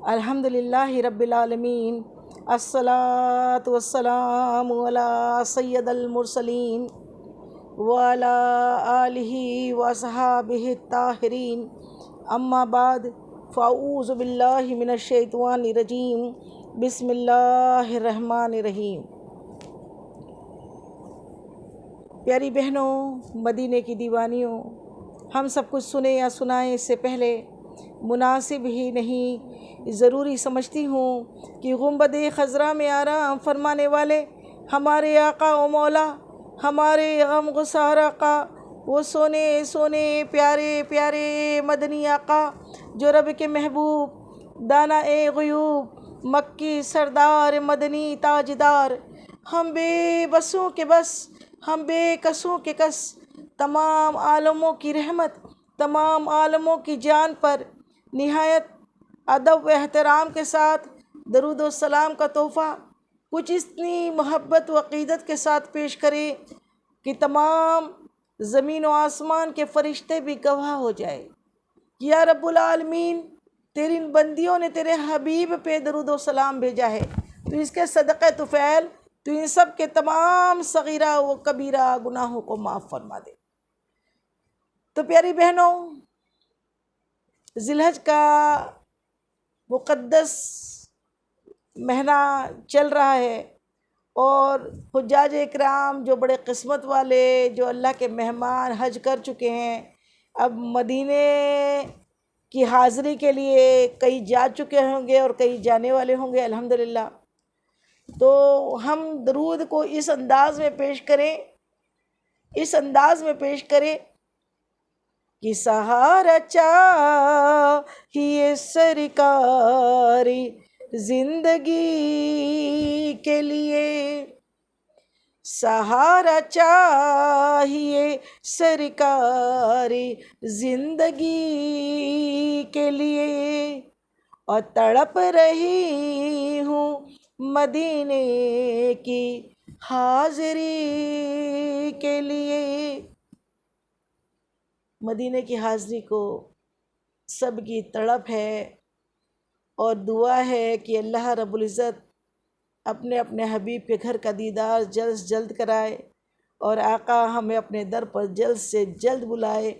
الحمدللہ رب العالمین، الصلاۃ والسلام علی سید المرسلین وعلی آلہ وصحابہ الطاہرین، اما بعد فاعوذ باللہ من الشیطان الرجیم، بسم اللہ الرحمن الرحیم۔ پیاری بہنوں، مدینے کی دیوانیوں، ہم سب کچھ سنے یا سنائیں اس سے پہلے مناسب ہی نہیں ضروری سمجھتی ہوں کہ گنبد خضرا میں آرام فرمانے والے ہمارے آقا و مولا، ہمارے غم گسار آقا، وہ سونے سونے پیارے پیارے مدنی آقا جو رب کے محبوب، دانا غیوب، مکی سردار، مدنی تاجدار، ہم بے بسوں کے بس، ہم بے کسوں کے کس، تمام عالموں کی رحمت، تمام عالموں کی جان پر نہایت ادب و احترام کے ساتھ درود و سلام کا تحفہ کچھ اتنی محبت و عقیدت کے ساتھ پیش کرے کہ تمام زمین و آسمان کے فرشتے بھی گواہ ہو جائے کہ یا رب العالمین، تیری ان بندیوں نے تیرے حبیب پہ درود و سلام بھیجا ہے، تو اس کے صدقے طفیل تو ان سب کے تمام صغیرہ و کبیرہ گناہوں کو معاف فرما دے۔ تو پیاری بہنوں، ذی الحج کا مقدس مہینہ چل رہا ہے اور حجاج اکرام جو بڑے قسمت والے، جو اللہ کے مہمان حج کر چکے ہیں، اب مدینے کی حاضری کے لیے کئی جا چکے ہوں گے اور کئی جانے والے ہوں گے الحمدللہ۔ تو ہم درود کو اس انداز میں پیش کریں کہ سہارا چاہیے سرکاری زندگی کے لیے، سہارا چاہیے سرکاری زندگی کے لیے، اور تڑپ رہی ہوں مدینے کی حاضری کے لیے۔ مدینے کی حاضری کو سب کی تڑپ ہے اور دعا ہے کہ اللہ رب العزت اپنے اپنے حبیب کے گھر کا دیدار جلد سے جلد کرائے اور آقا ہمیں اپنے در پر جلد سے جلد بلائے۔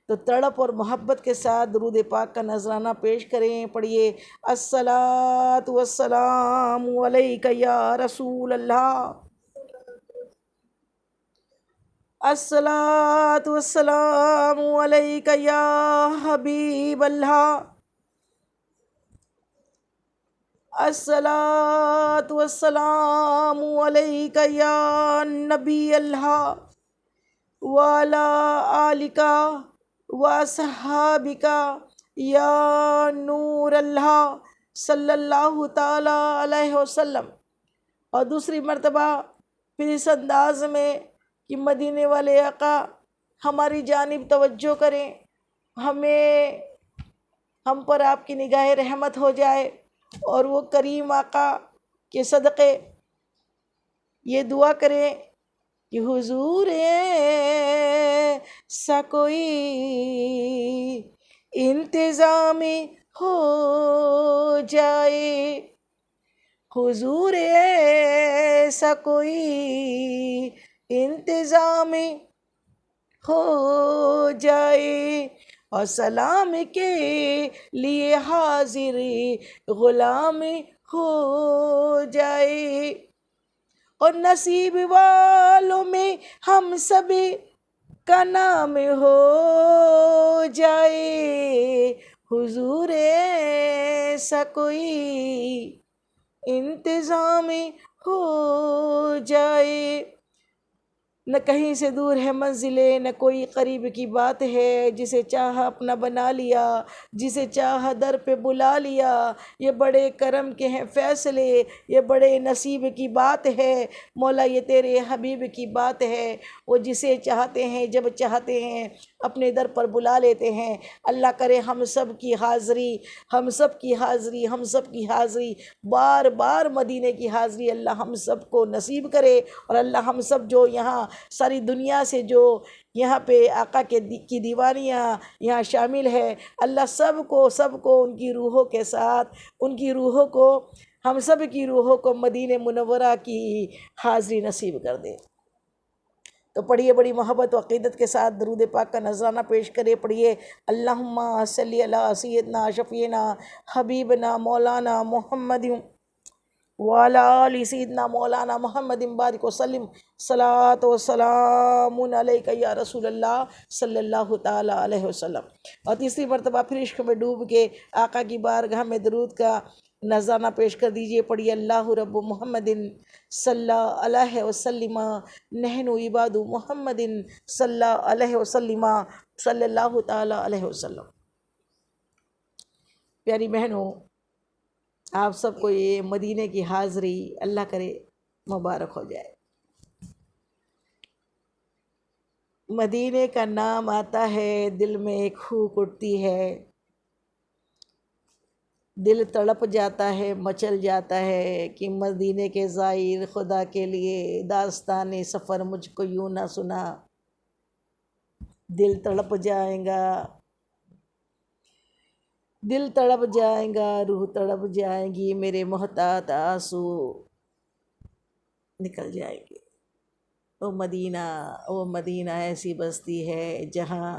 تو تڑپ اور محبت کے ساتھ درود پاک کا نذرانہ پیش کریں، پڑھیے الصلاۃ والسلام علیک یا رسول اللہ، الصلاۃ والسلام علیک یا حبیب اللہ، الصلاۃ والسلام علیک یا نبی اللہ، وعلی آلک واصحابک یا نور اللہ صلی اللہ تعالی علیہ وسلم۔ اور دوسری مرتبہ پھر اس انداز میں کہ مدینے والے آقا ہماری جانب توجہ کریں، ہم پر آپ کی نگاہ رحمت ہو جائے، اور وہ کریم آقا کے صدقے یہ دعا کریں کہ حضور ایسا کوئی انتظام ہو جائے، حضور ایسا کوئی انتظام ہو جائے، اور سلام کے لیے حاضر غلام ہو جائے، اور نصیب والوں میں ہم سب کا نام ہو جائے، حضور ایسا کوئی انتظام ہو جائے۔ نہ کہیں سے دور ہے منزلیں، نہ کوئی قریب کی بات ہے، جسے چاہا اپنا بنا لیا، جسے چاہا در پہ بلا لیا، یہ بڑے کرم کے ہیں فیصلے، یہ بڑے نصیب کی بات ہے مولا، یہ تیرے حبیب کی بات ہے، وہ جسے چاہتے ہیں جب چاہتے ہیں اپنے در پر بلا لیتے ہیں۔ اللہ کرے ہم سب کی حاضری بار بار مدینے کی حاضری اللہ ہم سب کو نصیب کرے، اور اللہ ہم سب جو یہاں ساری دنیا سے جو یہاں پہ آقا کی دیوانیاں یہاں شامل ہے۔ اللہ سب کو ان کی روحوں کے ساتھ، ان کی روحوں کو، ہم سب کی روحوں کو مدینہ منورہ کی حاضری نصیب کر دے۔ تو پڑھیے بڑی محبت و عقیدت کے ساتھ درود پاک کا نذرانہ پیش کرے، پڑھیے اللہم صلی علی سیدنا شفیعنا حبیبنا مولانا محمد وعلی آل سیدنا مولانا محمد بارک وسلم، صلاۃ و سلام علیک یا رسول اللہ صلی اللہ تعالی علیہ وسلم۔ اور تیسری مرتبہ پھر عشق میں ڈوب کے آقا کی بارگاہ میں درود کا نذرانہ پیش کر دیجئے، پڑھیے اللہ رب محمد صلی علیہ وسلم نحن عباد محمد صلی علیہ وسلم صلی اللہ تعالی علیہ وسلم۔ پیاری بہنوں، آپ سب کو یہ مدینے کی حاضری اللہ کرے مبارک ہو جائے۔ مدینے کا نام آتا ہے، دل میں ایک ہوک اٹھتی ہے، دل تڑپ جاتا ہے، مچل جاتا ہے کہ مدینے کے زائر خدا کے لیے داستان سفر مجھ کو یوں نہ سنا۔ دل تڑپ جائیں گا، دل تڑپ جائیں گا، روح تڑپ جائیں گی، میرے محتاط آنسو نکل جائیں گے۔ وہ مدینہ ایسی بستی ہے جہاں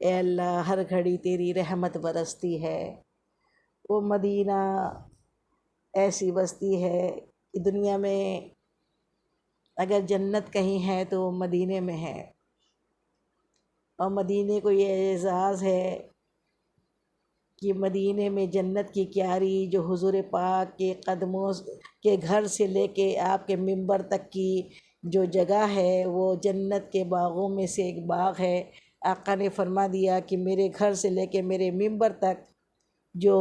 اے اللہ ہر گھڑی تیری رحمت برستی ہے۔ وہ مدینہ ایسی بستی ہے کہ دنیا میں اگر جنت کہیں ہے تو وہ مدینے میں ہے، اور مدینے کو یہ اعزاز ہے کہ مدینے میں جنت کی کیاری جو حضور پاک کے قدموں کے گھر سے لے کے آپ کے منبر تک کی جو جگہ ہے وہ جنت کے باغوں میں سے ایک باغ ہے۔ آقا نے فرما دیا کہ میرے گھر سے لے کے میرے منبر تک جو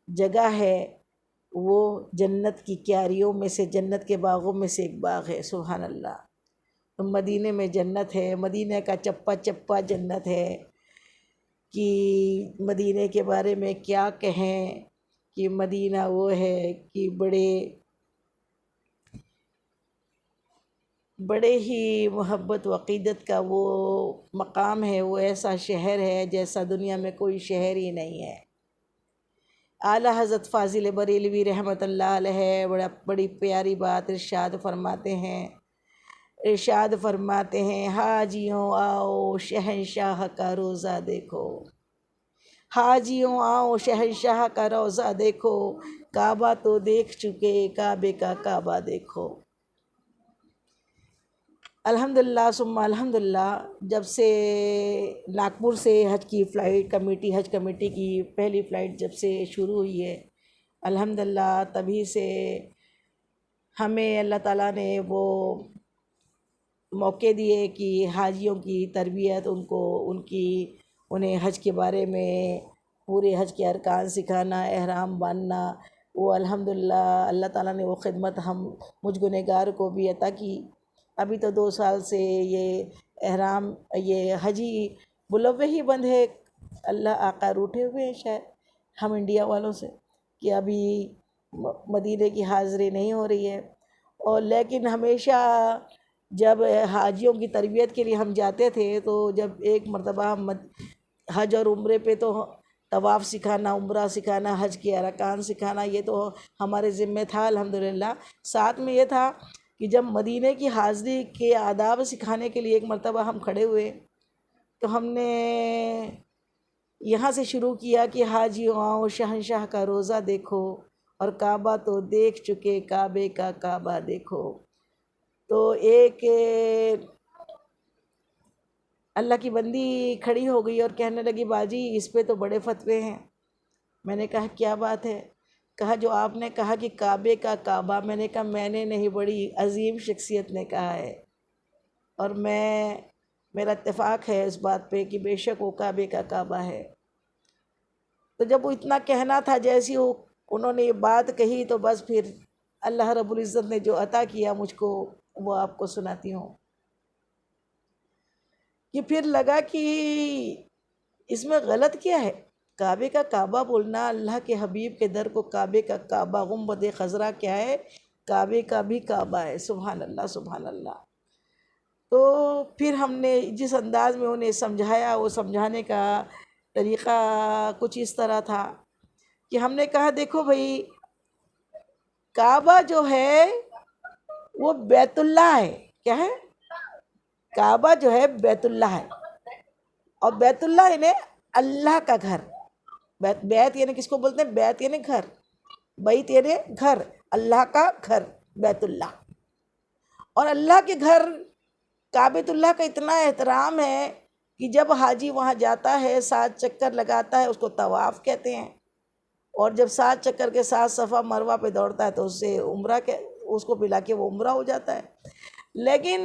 جگہ ہے وہ جنت کی کیاریوں میں سے، جنت کے باغوں میں سے ایک باغ ہے۔ سبحان اللہ۔ تو مدینے میں جنت ہے، مدینے کا چپا چپا جنت ہے کہ مدینے کے بارے میں کیا کہیں کہ مدینہ وہ ہے کہ بڑے ہی محبت و عقیدت کا وہ مقام ہے، وہ ایسا شہر ہے جیسا دنیا میں کوئی شہر ہی نہیں ہے۔ اعلیٰ حضرت فاضل بریلوی رحمۃ اللہ علیہ بڑی پیاری بات ارشاد فرماتے ہیں حاجیوں آؤ شہنشاہ کا روضہ دیکھو، حاجیوں آؤ شہنشاہ کا روضہ دیکھو، کعبہ تو دیکھ چکے کعبے کا کعبہ دیکھو۔ الحمدللہ ثم الحمدللہ، جب سے ناگپور سے حج کمیٹی کی پہلی فلائٹ جب سے شروع ہوئی ہے، الحمدللہ تبھی سے ہمیں اللہ تعالیٰ نے وہ موقع دیے کہ حاجیوں کی تربیت، انہیں حج کے بارے میں پورے حج کے ارکان سکھانا، احرام باندھنا، وہ الحمدللہ اللہ تعالیٰ نے وہ خدمت مجھ گنہگار کو بھی عطا کی۔ ابھی تو 2 سال سے یہ حجی بلوے ہی بند ہے، اللہ آقا روٹھے ہوئے ہیں شاید ہم انڈیا والوں سے کہ ابھی مدینے کی حاضری نہیں ہو رہی ہے۔ اور لیکن ہمیشہ جب حاجیوں کی تربیت کے لیے ہم جاتے تھے تو جب ایک مرتبہ حج اور عمرے پہ تو طواف سکھانا، عمرہ سکھانا، حج کے ارکان سکھانا یہ تو ہمارے ذمہ تھا الحمدللہ۔ ساتھ میں یہ تھا کہ جب مدینے کی حاضری کے آداب سکھانے کے لیے ایک مرتبہ ہم کھڑے ہوئے تو ہم نے یہاں سے شروع کیا کہ حاجیوں آؤ شہنشاہ کا روضہ دیکھو، اور کعبہ تو دیکھ چکے کعبے کا کعبہ دیکھو۔ تو ایک اللہ کی بندی کھڑی ہو گئی اور کہنے لگی باجی اس پہ تو بڑے فتوے ہیں۔ میں نے کہا کیا بات ہے؟ کہا جو آپ نے کہا کہ کعبے کا کعبہ، میں نے کہا میں نے نہیں، بڑی عظیم شخصیت نے کہا ہے، اور میرا اتفاق ہے اس بات پہ کہ بے شک وہ کعبے کا کعبہ ہے۔ تو جب وہ اتنا کہنا تھا، جیسی انہوں نے یہ بات کہی تو بس پھر اللہ رب العزت نے جو عطا کیا مجھ کو وہ آپ کو سناتی ہوں کہ پھر لگا کہ اس میں غلط کیا ہے؟ کعبے کا کعبہ بولنا، اللہ کے حبیب کے در کو کعبے کا کعبہ، گنبد خضرا کیا ہے؟ کعبے کا بھی کعبہ ہے۔ سبحان اللہ سبحان اللہ۔ تو پھر ہم نے جس انداز میں انہیں سمجھایا، وہ سمجھانے کا طریقہ کچھ اس طرح تھا کہ ہم نے کہا دیکھو بھائی، کعبہ جو ہے وہ بیت اللہ ہے. کیا ہے؟ کعبہ جو ہے بیت اللہ ہے، اور بیت اللہ یعنی اللہ کا گھر. بیت یعنی کس کو بولتے ہیں؟ بیت یعنی گھر، بیت یعنی گھر، اللہ کا گھر بیت اللہ. اور اللہ کے گھر کعبۃ اللہ کا اتنا احترام ہے کہ جب حاجی وہاں جاتا ہے 7 چکر لگاتا ہے، اس کو طواف کہتے ہیں. اور جب 7 چکر کے ساتھ صفا مروہ پہ دوڑتا ہے تو اس سے عمرہ کے اس کو پلا کے وہ عمرہ ہو جاتا ہے. لیکن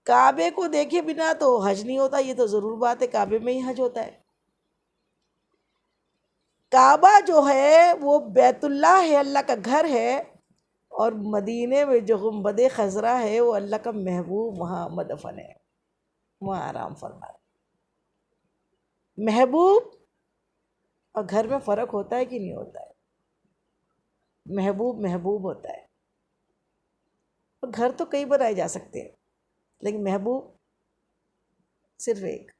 کعبے کو دیکھے بنا تو حج نہیں ہوتا. یہ تو ضرور بات ہے، کعبے میں ہی حج ہوتا ہے. کعبہ جو ہے وہ بیت اللہ ہے، اللہ کا گھر ہے. اور مدینے میں جو گنبد خضرا ہے وہ اللہ کا محبوب وہاں مدفن ہے، وہاں آرام فرما ہے. محبوب اور گھر میں فرق ہوتا ہے کہ نہیں ہوتا ہے؟ محبوب محبوب ہوتا ہے. اور گھر تو کئی بنائے جا سکتے ہیں، لیکن محبوب صرف ایک.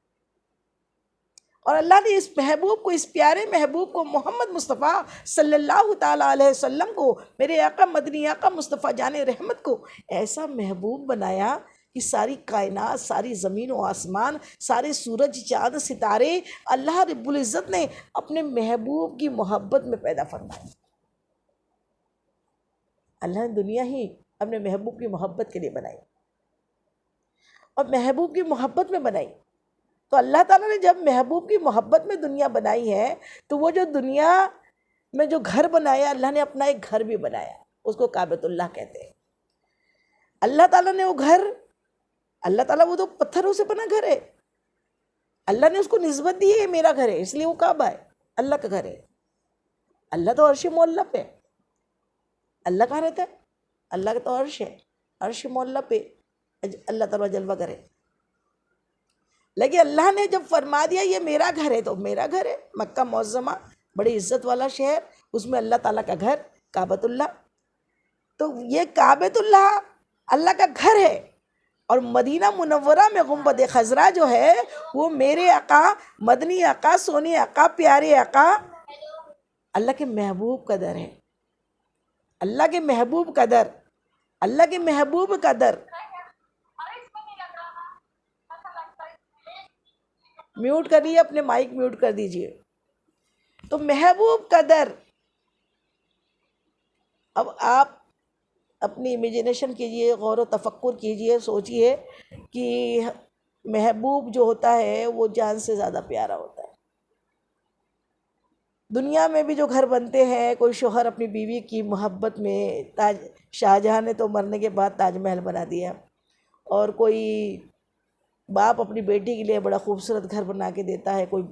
اور اللہ نے اس محبوب کو، اس پیارے محبوب کو، محمد مصطفیٰ صلی اللہ تعالیٰ علیہ وسلم کو، میرے آقا مدنی آقا مصطفیٰ جان رحمت کو ایسا محبوب بنایا کہ ساری کائنات، ساری زمین و آسمان، سارے سورج چاند ستارے اللہ رب العزت نے اپنے محبوب کی محبت میں پیدا فرمایا. اللہ نے دنیا ہی اپنے محبوب کی محبت کے لیے بنائی، اور محبوب کی محبت میں بنائی. تو اللہ تعالیٰ نے جب محبوب کی محبت میں دنیا بنائی ہے، تو وہ جو دنیا میں جو گھر بنایا، اللہ نے اپنا ایک گھر بھی بنایا، اس کو کعبۃ اللہ کہتے ہیں. اللہ تعالیٰ نے وہ گھر، اللہ تعالیٰ وہ تو پتھروں سے بنا گھر ہے، اللہ نے اس کو نسبت دی ہے میرا گھر ہے، اس لیے وہ کعبہ ہے، اللہ کا گھر ہے. اللہ تو عرش معلیٰ پہ، اللہ کہاں رہتا ہے؟ اللہ کا تو عرش ہے، عرش معلیٰ پہ اللہ تعالیٰ جلوہ کرے. لیکن اللہ نے جب فرما دیا یہ میرا گھر ہے، تو میرا گھر ہے. مکہ معظمہ بڑی عزت والا شہر، اس میں اللہ تعالیٰ کا گھر کعبۃ اللہ. تو یہ کعبۃ اللہ اللہ کا گھر ہے. اور مدینہ منورہ میں گنبد خضرا جو ہے وہ میرے آقا مدنی آقا سونی آقا پیارے آقا اللہ کے محبوب کا در ہے. اللہ کے محبوب کا در، اللہ کے محبوب کا در. میوٹ کریے، اپنے مائک میوٹ کر دیجئے. تو محبوب کا در. اب آپ اپنی امیجنیشن کیجئے، غور و تفکر کیجئے، سوچئے کہ محبوب جو ہوتا ہے وہ جان سے زیادہ پیارا ہوتا ہے. دنیا میں بھی جو گھر بنتے ہیں، کوئی شوہر اپنی بیوی کی محبت میں، شاہجہاں نے تو مرنے کے بعد تاج محل بنا دیا، اور کوئی باپ اپنی بیٹی کے لیے بڑا خوبصورت گھر بنا کے دیتا ہے، کوئی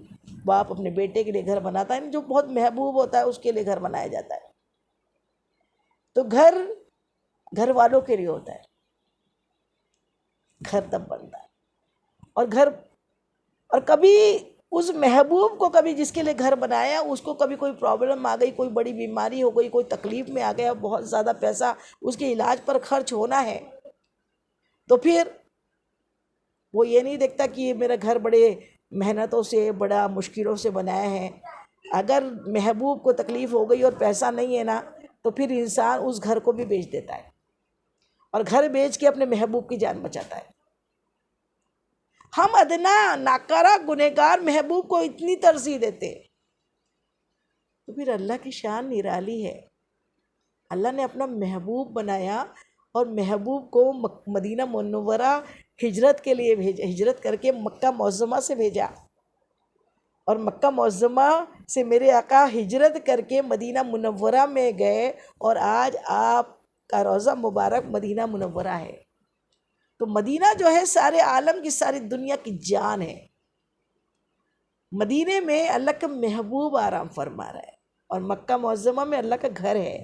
باپ اپنے بیٹے کے لیے گھر بناتا ہے. جو بہت محبوب ہوتا ہے اس کے لیے گھر بنایا جاتا ہے. تو گھر والوں کے لیے ہوتا ہے، گھر تب بنتا ہے. اور کبھی اس محبوب کو، کبھی جس کے لیے گھر بنایا اس کو کبھی کوئی پرابلم آ گئی، کوئی بڑی بیماری ہو گئی، کوئی تکلیف میں آ گیا، بہت زیادہ پیسہ اس کے علاج پر خرچ ہونا ہے، تو پھر وہ یہ نہیں دیکھتا کہ یہ میرا گھر بڑے محنتوں سے، بڑا مشکلوں سے بنایا ہے. اگر محبوب کو تکلیف ہو گئی اور پیسہ نہیں ہے نا، تو پھر انسان اس گھر کو بھی بیچ دیتا ہے، اور گھر بیچ کے اپنے محبوب کی جان بچاتا ہے. ہم ادنا ناکارہ گنہگار محبوب کو اتنی ترجیح دیتے، تو پھر اللہ کی شان نرالی ہے. اللہ نے اپنا محبوب بنایا، اور محبوب کو مدینہ منورہ ہجرت کے لیے بھیجا، ہجرت کر کے مکہ معظمہ سے بھیجا. اور مکہ معظمہ سے میرے آقا ہجرت کر کے مدینہ منورہ میں گئے، اور آج آپ کا روضہ مبارک مدینہ منورہ ہے. تو مدینہ جو ہے سارے عالم کی، ساری دنیا کی جان ہے. مدینے میں اللہ کا محبوب آرام فرما رہا ہے، اور مکہ معظمہ میں اللہ کا گھر ہے.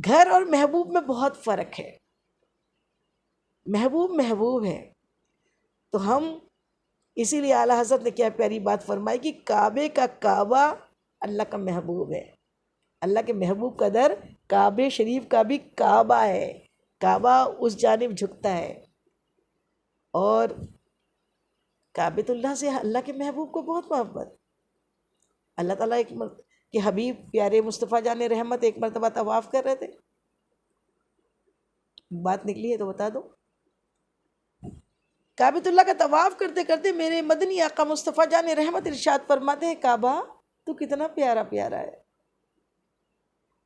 گھر اور محبوب میں بہت فرق ہے. محبوب محبوب ہے. تو ہم اسی لیے اعلیٰ حضرت نے کیا پیاری بات فرمائی کہ کعبے کا کعبہ اللہ کا محبوب ہے. اللہ کے محبوب کا در کعبے شریف کا بھی کعبہ ہے. کعبہ اس جانب جھکتا ہے، اور کعبۃ اللہ سے اللہ کے محبوب کو بہت محبت۔ اللہ تعالیٰ کہ حبیب پیارے مصطفیٰ جان رحمت ایک مرتبہ طواف کر رہے تھے، بات نکلی ہے تو بتا دو۔ کعبۃ اللہ کا طواف کرتے کرتے میرے مدنی آقا مصطفیٰ جان رحمت ارشاد فرماتے ہیں، کعبہ تو کتنا پیارا پیارا ہے،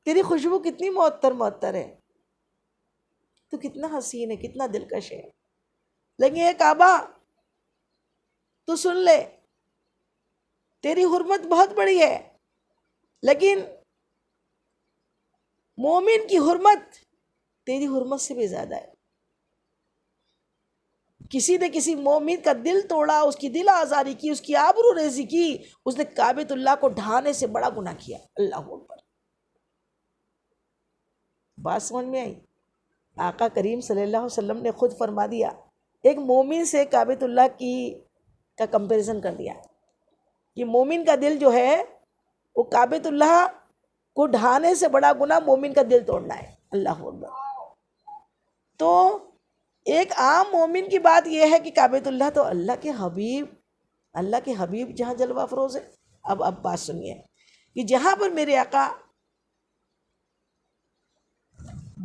تیری خوشبو کتنی معطر معطر ہے، تو کتنا حسین ہے، کتنا دلکش ہے، لیکن یہ کعبہ تو سن لے، تیری حرمت بہت بڑی ہے، لیکن مومن کی حرمت تیری حرمت سے بھی زیادہ ہے۔ کسی نے کسی مومن کا دل توڑا، اس کی دل آزاری کی، اس کی آبرو ریزی کی، اس نے کعبۃ اللہ کو ڈھانے سے بڑا گناہ کیا۔ اللہ اکبر۔ بات سمجھ میں آئی؟ آقا کریم صلی اللہ علیہ وسلم نے خود فرما دیا، ایک مومن سے کعبۃ اللہ کا کمپیریزن کر دیا کہ مومن کا دل جو ہے وہ کعبۃ اللہ کو ڈھانے سے بڑا گناہ مومن کا دل توڑنا ہے۔ اللہ اکبر۔ تو ایک عام مومن کی بات یہ ہے کہ کعبۃ اللہ تو اللہ کے حبیب جہاں جلوہ افروز ہے۔ اب بات سنیے کہ جہاں پر میرے آقا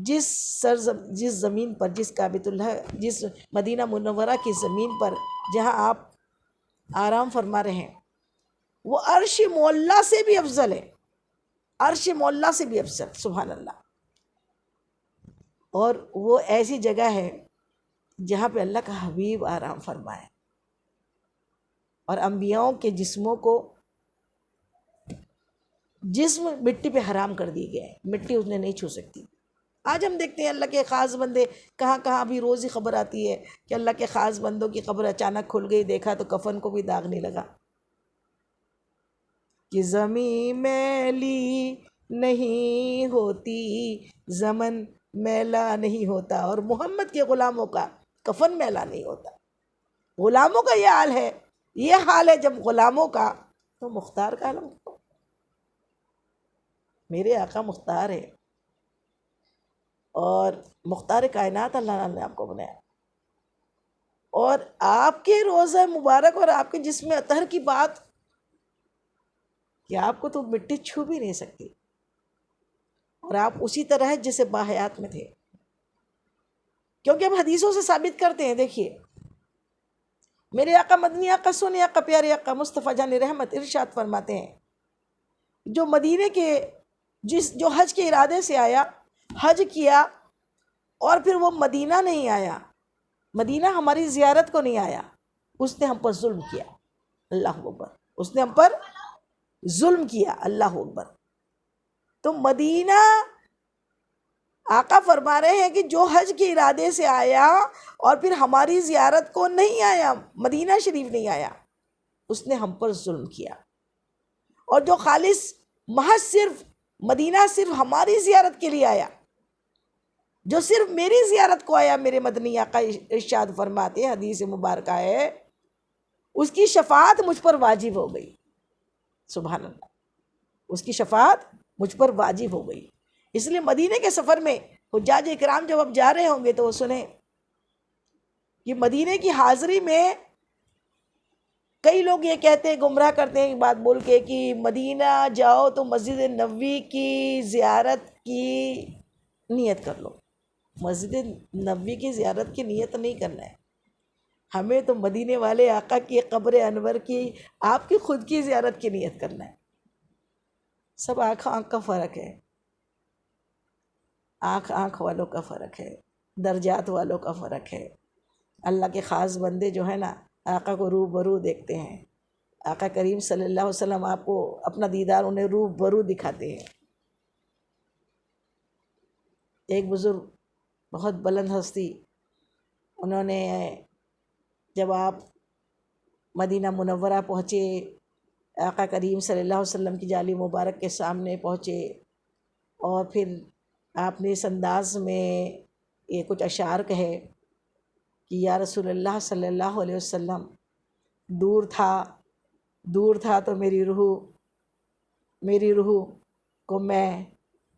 جس زمین پر، جس کعبۃ اللہ، جس مدینہ منورہ کی زمین پر جہاں آپ آرام فرما رہے ہیں، وہ عرش معلیٰ سے بھی افضل ہے، عرش معلیٰ سے بھی افضل، سبحان اللہ۔ اور وہ ایسی جگہ ہے جہاں پہ اللہ کا حبیب آرام فرمائے، اور انبیاؤں کے جسموں کو جسم مٹی پہ حرام کر دی گئے، مٹی اس نے نہیں چھو سکتی۔ آج ہم دیکھتے ہیں اللہ کے خاص بندے کہاں کہاں بھی روز ہی خبر آتی ہے کہ اللہ کے خاص بندوں کی قبر اچانک کھل گئی، دیکھا تو کفن کو بھی داغ نہیں لگا، کہ زمین میلی نہیں ہوتی، زمن میلا نہیں ہوتا، اور محمد کے غلاموں کا کفن میلا نہیں ہوتا۔ غلاموں کا یہ حال ہے جب غلاموں کا، تو مختار کا عالم، میرے آقا مختار ہے، اور مختار کائنات اللہ نے آپ کو بنایا، اور آپ کے روزہ مبارک اور آپ کے جسم اطہر کی بات کہ آپ کو تو مٹی چھو بھی نہیں سکتی، اور آپ اسی طرح ہے جیسے باحیات میں تھے، کیونکہ ہم حدیثوں سے ثابت کرتے ہیں۔ دیکھیے میرے آقا مدنی آقا سونے آقا پیارے آقا مصطفیٰ جان رحمت ارشاد فرماتے ہیں، جو مدینے کے جو حج کے ارادے سے آیا، حج کیا، اور پھر وہ مدینہ نہیں آیا، مدینہ ہماری زیارت کو نہیں آیا، اس نے ہم پر ظلم کیا۔ اللہ اکبر۔ اس نے ہم پر ظلم کیا۔ اللہ اکبر۔ تو مدینہ، آقا فرما رہے ہیں کہ جو حج کے ارادے سے آیا اور پھر ہماری زیارت کو نہیں آیا، مدینہ شریف نہیں آیا، اس نے ہم پر ظلم کیا۔ اور جو خالص محض صرف مدینہ صرف ہماری زیارت کے لیے آیا، جو صرف میری زیارت کو آیا، میرے مدنی آقا ارشاد فرماتے ہیں، حدیث مبارکہ ہے، اس کی شفاعت مجھ پر واجب ہو گئی۔ سبحان اللہ۔ اس کی شفاعت مجھ پر واجب ہو گئی۔ اس لیے مدینے کے سفر میں حجاج اکرام جب اب جا رہے ہوں گے تو وہ سنیں کہ مدینے کی حاضری میں کئی لوگ یہ کہتے ہیں، گمراہ کرتے ہیں بات بول کے، کہ مدینہ جاؤ تو مسجد نبوی کی زیارت کی نیت کر لو۔ مسجد نبوی کی زیارت کی نیت نہیں کرنا ہے، ہمیں تو مدینے والے آقا کی قبر انور کی، آپ کی خود کی زیارت کی نیت کرنا ہے۔ سب آنکھ کا فرق ہے، آنکھ والوں کا فرق ہے، درجات والوں کا فرق ہے۔ اللہ کے خاص بندے جو ہے نا، آقا کو روبرو دیکھتے ہیں، آقا کریم صلی اللہ علیہ وسلم آپ کو اپنا دیدار انہیں روبرو دکھاتے ہیں۔ ایک بزرگ بہت بلند ہستی، انہوں نے جب آپ مدینہ منورہ پہنچے، آقا کریم صلی اللہ علیہ وسلم کی جالی مبارک کے سامنے پہنچے، اور پھر آپ نے اس انداز میں یہ کچھ اشعار کہے کہ یا رسول اللہ صلی اللہ علیہ وسلم، دور تھا تو میری روح کو میں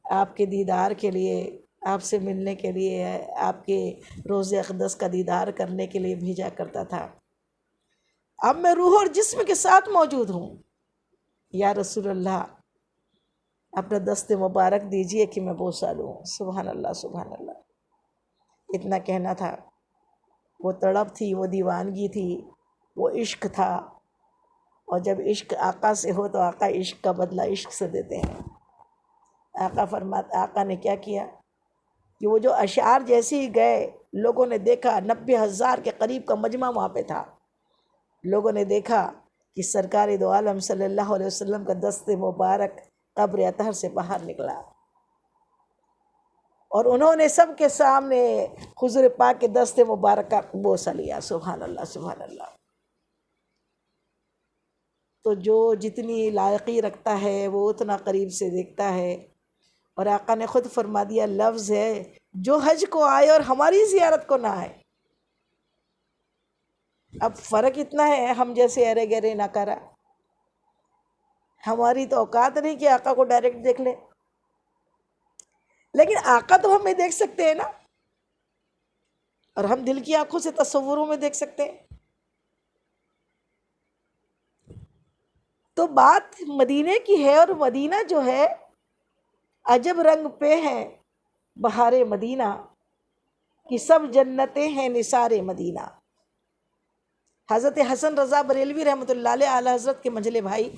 آپ کے دیدار کے لیے آپ سے ملنے کے لیے، آپ کے روض اقدس کا دیدار کرنے کے لیے بھیجا کرتا تھا۔ اب میں روح اور جسم کے ساتھ موجود ہوں، یا رسول اللہ اپنا دست مبارک دیجئے کہ میں بوسہ لوں۔ سبحان اللہ سبحان اللہ، اتنا کہنا تھا۔ وہ تڑپ تھی، وہ دیوانگی تھی، وہ عشق تھا، اور جب عشق آقا سے ہو تو آقا عشق کا بدلہ عشق سے دیتے ہیں۔ آقا نے کیا کیا کہ وہ جو اشعار جیسے ہی گئے، لوگوں نے دیکھا 90,000 کے قریب کا مجمع وہاں پہ تھا، لوگوں نے دیکھا کہ سرکار دو عالم صلی اللہ علیہ وسلم کا دست مبارک قبر اطہر سے باہر نکلا، اور انہوں نے سب کے سامنے حضور پاک کے دست مبارک کا بوسہ لیا۔ سبحان اللہ سبحان اللہ۔ تو جو جتنی لائقی رکھتا ہے وہ اتنا قریب سے دیکھتا ہے، اور آقا نے خود فرما دیا، لفظ ہے جو حج کو آئے اور ہماری زیارت کو نہ آئے۔ اب فرق اتنا ہے، ہم جیسے ارے گرے نہ کرا، ہماری تو اوقات نہیں کہ آقا کو ڈائریکٹ دیکھ لے، لیکن آقا تو ہمیں دیکھ سکتے ہیں نا، اور ہم دل کی آنکھوں سے تصوروں میں دیکھ سکتے ہیں۔ تو بات مدینے کی ہے، اور مدینہ جو ہے عجب رنگ پہ ہے بہار مدینہ، کہ سب جنتیں ہیں نثار مدینہ۔ حضرت حسن رضا بریلوی رحمۃ اللہ علیہ، اعلیٰ حضرت کے منجلے بھائی،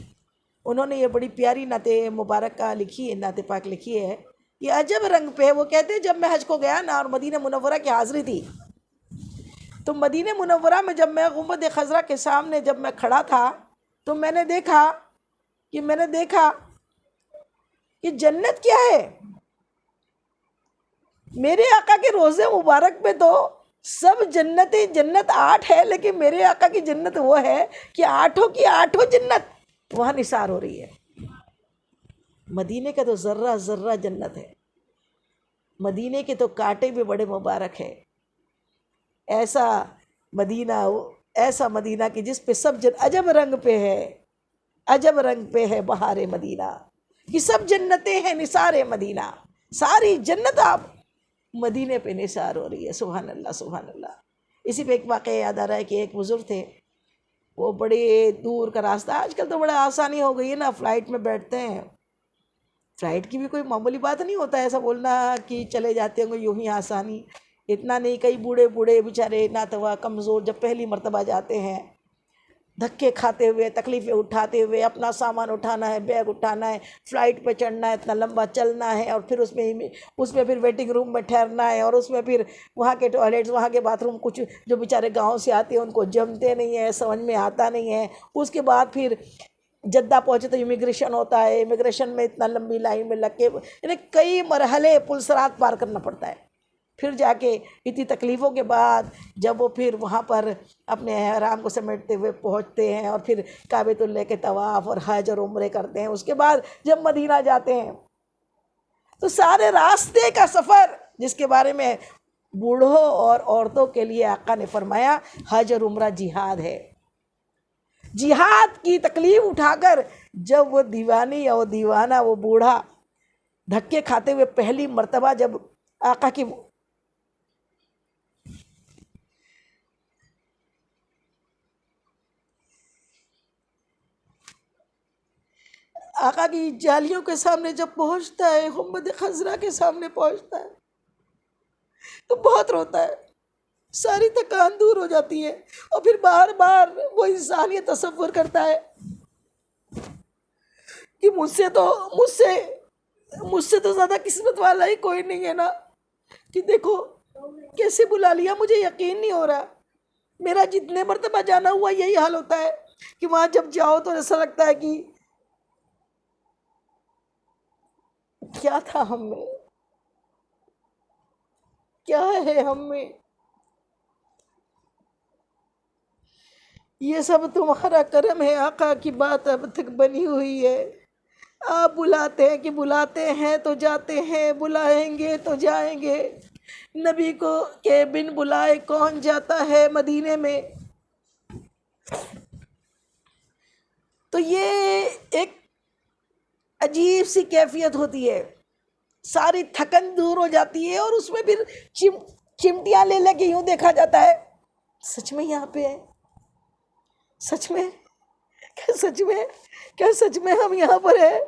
انہوں نے یہ بڑی پیاری نعت مبارکہ لکھی ہے، نعت پاک لکھی ہے، یہ عجب رنگ پہ ہے۔ وہ کہتے ہیں جب میں حج کو گیا نا اور مدینہ منورہ کی حاضری تھی، تو مدینہ منورہ میں جب میں گنبد خضرا کے سامنے جب میں کھڑا تھا تو میں نے دیکھا کہ جنت کیا ہے۔ میرے آقا کے روضے مبارک پہ تو سب جنتیں، جنت 8 ہے، لیکن میرے آقا کی جنت وہ ہے کہ 8 کی 8 جنت وہاں نثار ہو رہی ہے۔ مدینے کا تو ذرہ ذرہ جنت ہے، مدینے کے تو کانٹے بھی بڑے مبارک ہے۔ ایسا مدینہ کہ جس پہ سب عجب رنگ پہ ہے، عجب رنگ پہ ہے بہار مدینہ، کہ سب جنتیں ہیں نثار مدینہ، ساری جنت آپ مدینے پہ نثار ہو رہی ہے۔ سبحان اللہ سبحان اللہ۔ اسی پہ ایک واقعہ یاد آ رہا ہے کہ ایک بزرگ تھے، وہ بڑے دور کا راستہ، آج کل تو بڑا آسانی ہو گئی ہے نا، فلائٹ میں بیٹھتے ہیں، فلائٹ کی بھی کوئی معمولی بات نہیں ہوتا ہے ایسا بولنا کہ چلے جاتے ہوں گے یوں ہی آسانی، اتنا نہیں۔ کئی بوڑھے بیچارے ناتوا کمزور جب پہلی مرتبہ جاتے ہیں، دھکے کھاتے ہوئے، تکلیفیں اٹھاتے ہوئے، اپنا سامان اٹھانا ہے، بیگ اٹھانا ہے، فلائٹ پہ چڑھنا ہے، اتنا لمبا چلنا ہے، اور پھر اس میں پھر ویٹنگ روم میں ٹھہرنا ہے، اور اس میں پھر وہاں کے ٹوائلٹس، وہاں کے باتھ روم، کچھ جو بیچارے گاؤں سے آتے ہیں ان کو جمتے نہیں ہیں، سمجھ میں آتا نہیں ہے۔ اس کے بعد پھر جدہ پہنچے تو امیگریشن ہوتا ہے، امیگریشن میں اتنا لمبی لائن میں لگ کے، یعنی کئی مرحلے پلسرات پار کرنا پڑتا ہے۔ پھر جا کے اتنی تکلیفوں کے بعد جب وہ پھر وہاں پر اپنے احرام کو سمیٹتے ہوئے پہنچتے ہیں، اور پھر کعبۃ اللہ کے طواف اور حج اور عمرے کرتے ہیں، اس کے بعد جب مدینہ جاتے ہیں تو سارے راستے کا سفر، جس کے بارے میں بوڑھوں اور عورتوں کے لیے آقا نے فرمایا حج اور عمرہ جہاد ہے، جہاد کی تکلیف اٹھا کر جب وہ دیوانی یا وہ دیوانہ، وہ بوڑھا دھکے کھاتے ہوئے پہلی مرتبہ جب آقا کی جالیوں کے سامنے جب پہنچتا ہے، گنبد خضرا کے سامنے پہنچتا ہے تو بہت روتا ہے، ساری تکان دور ہو جاتی ہے، اور پھر بار بار وہ انسان یہ تصور کرتا ہے کہ مجھ سے تو زیادہ قسمت والا ہی کوئی نہیں ہے نا، کہ دیکھو کیسے بلا لیا، مجھے یقین نہیں ہو رہا۔ میرا جتنے مرتبہ جانا ہوا یہی حال ہوتا ہے کہ وہاں جب جاؤ تو ایسا لگتا ہے کہ کیا تھا ہم میں، کیا ہے ہم میں، یہ سب تمہارا کرم ہے آقا کی بات اب تک بنی ہوئی ہے۔ آپ بلاتے ہیں تو جاتے ہیں، بلائیں گے تو جائیں گے، نبی کو کے بن بلائے کون جاتا ہے مدینے میں۔ تو یہ ایک عجیب سی کیفیت ہوتی ہے، ساری تھکن دور ہو جاتی ہے، اور اس میں پھر چمٹیاں لے لے کے یوں دیکھا جاتا ہے، سچ میں یہاں پہ ہے؟ سچ میں کیا سچ میں ہم یہاں پر ہیں؟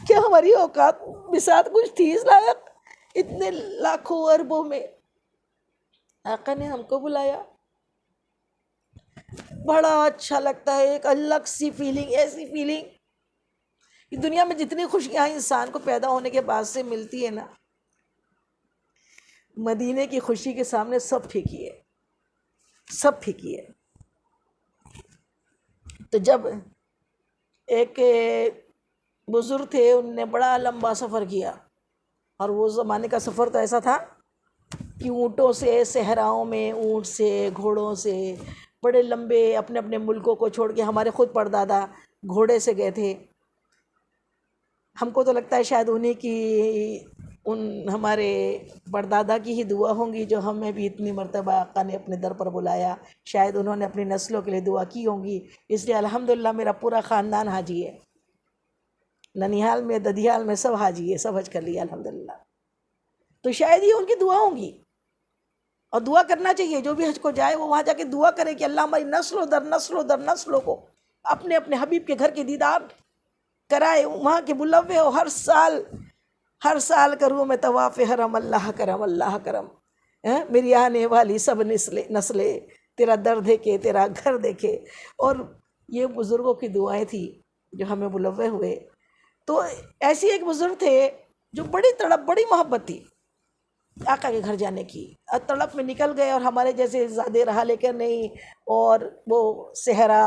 کیا ہماری اوقات بساط کچھ تھی اس لائق؟ اتنے لاکھوں اربوں میں آقا نے ہم کو بلایا، بڑا اچھا لگتا ہے، ایک الگ سی فیلنگ، ایسی فیلنگ کہ دنیا میں جتنی خوشیاں انسان کو پیدا ہونے کے بعد سے ملتی ہے نا، مدینے کی خوشی کے سامنے سب پھیکی ہے، سب پھیکی ہے۔ تو جب ایک بزرگ تھے، ان نے بڑا لمبا سفر کیا، اور وہ زمانے کا سفر تو ایسا تھا کہ اونٹوں سے، صحراؤں میں اونٹ سے، گھوڑوں سے، بڑے لمبے، اپنے اپنے ملکوں کو چھوڑ کے، ہمارے خود پردادا گھوڑے سے گئے تھے۔ ہم کو تو لگتا ہے شاید انہیں کی، ہمارے پردادا کی ہی دعا ہوں گی جو ہمیں بھی اتنی مرتبہ آقا نے اپنے در پر بلایا، شاید انہوں نے اپنی نسلوں کے لیے دعا کی ہوں گی، اس لیے الحمدللہ میرا پورا خاندان حاجی ہے، ننیہال میں، ددھیال میں سب حاجی ہے، سب حج کر لیا الحمدللہ۔ تو شاید یہ ان کی دعا ہوں گی، اور دعا کرنا چاہیے، جو بھی حج کو جائے وہ وہاں جا کے دعا کرے کہ اللہ ہماری نسلوں در نسلوں در نسلوں کو اپنے اپنے حبیب کے گھر کے دیدار کرائے، وہاں کے ملوے ہو، ہر سال کروں میں طواف حرم، اللہ کرم اللہ کرم، میری آنے والی سب نسلیں تیرا در دیکھے، تیرا گھر دیکھے۔ اور یہ بزرگوں کی دعائیں تھی جو ہمیں ملوے ہوئے۔ تو ایسی ایک بزرگ تھے جو بڑی تڑپ، بڑی محبت تھی آقا کے گھر جانے کی، اور تڑپ میں نکل گئے، اور ہمارے جیسے زیادہ رہا لیکن نہیں، اور وہ صحرا،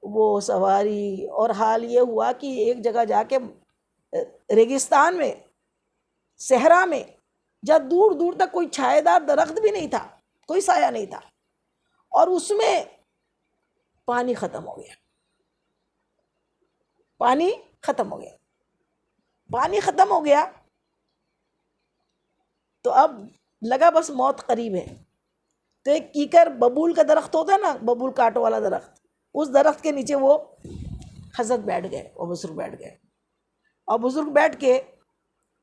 وہ سواری، اور حال یہ ہوا کہ ایک جگہ جا کے ریگستان میں، صحرا میں، جہاں دور دور تک کوئی چھائے دار درخت بھی نہیں تھا، کوئی سایہ نہیں تھا، اور اس میں پانی ختم ہو گیا، پانی ختم ہو گیا، پانی ختم ہو گیا، تو اب لگا بس موت قریب ہے۔ تو ایک کیکر، ببول کا درخت ہوتا ہے نا، ببول کاٹو والا درخت، اس درخت کے نیچے وہ حضرت بیٹھ گئے، وہ بزرگ بیٹھ گئے، اور بزرگ بیٹھ کے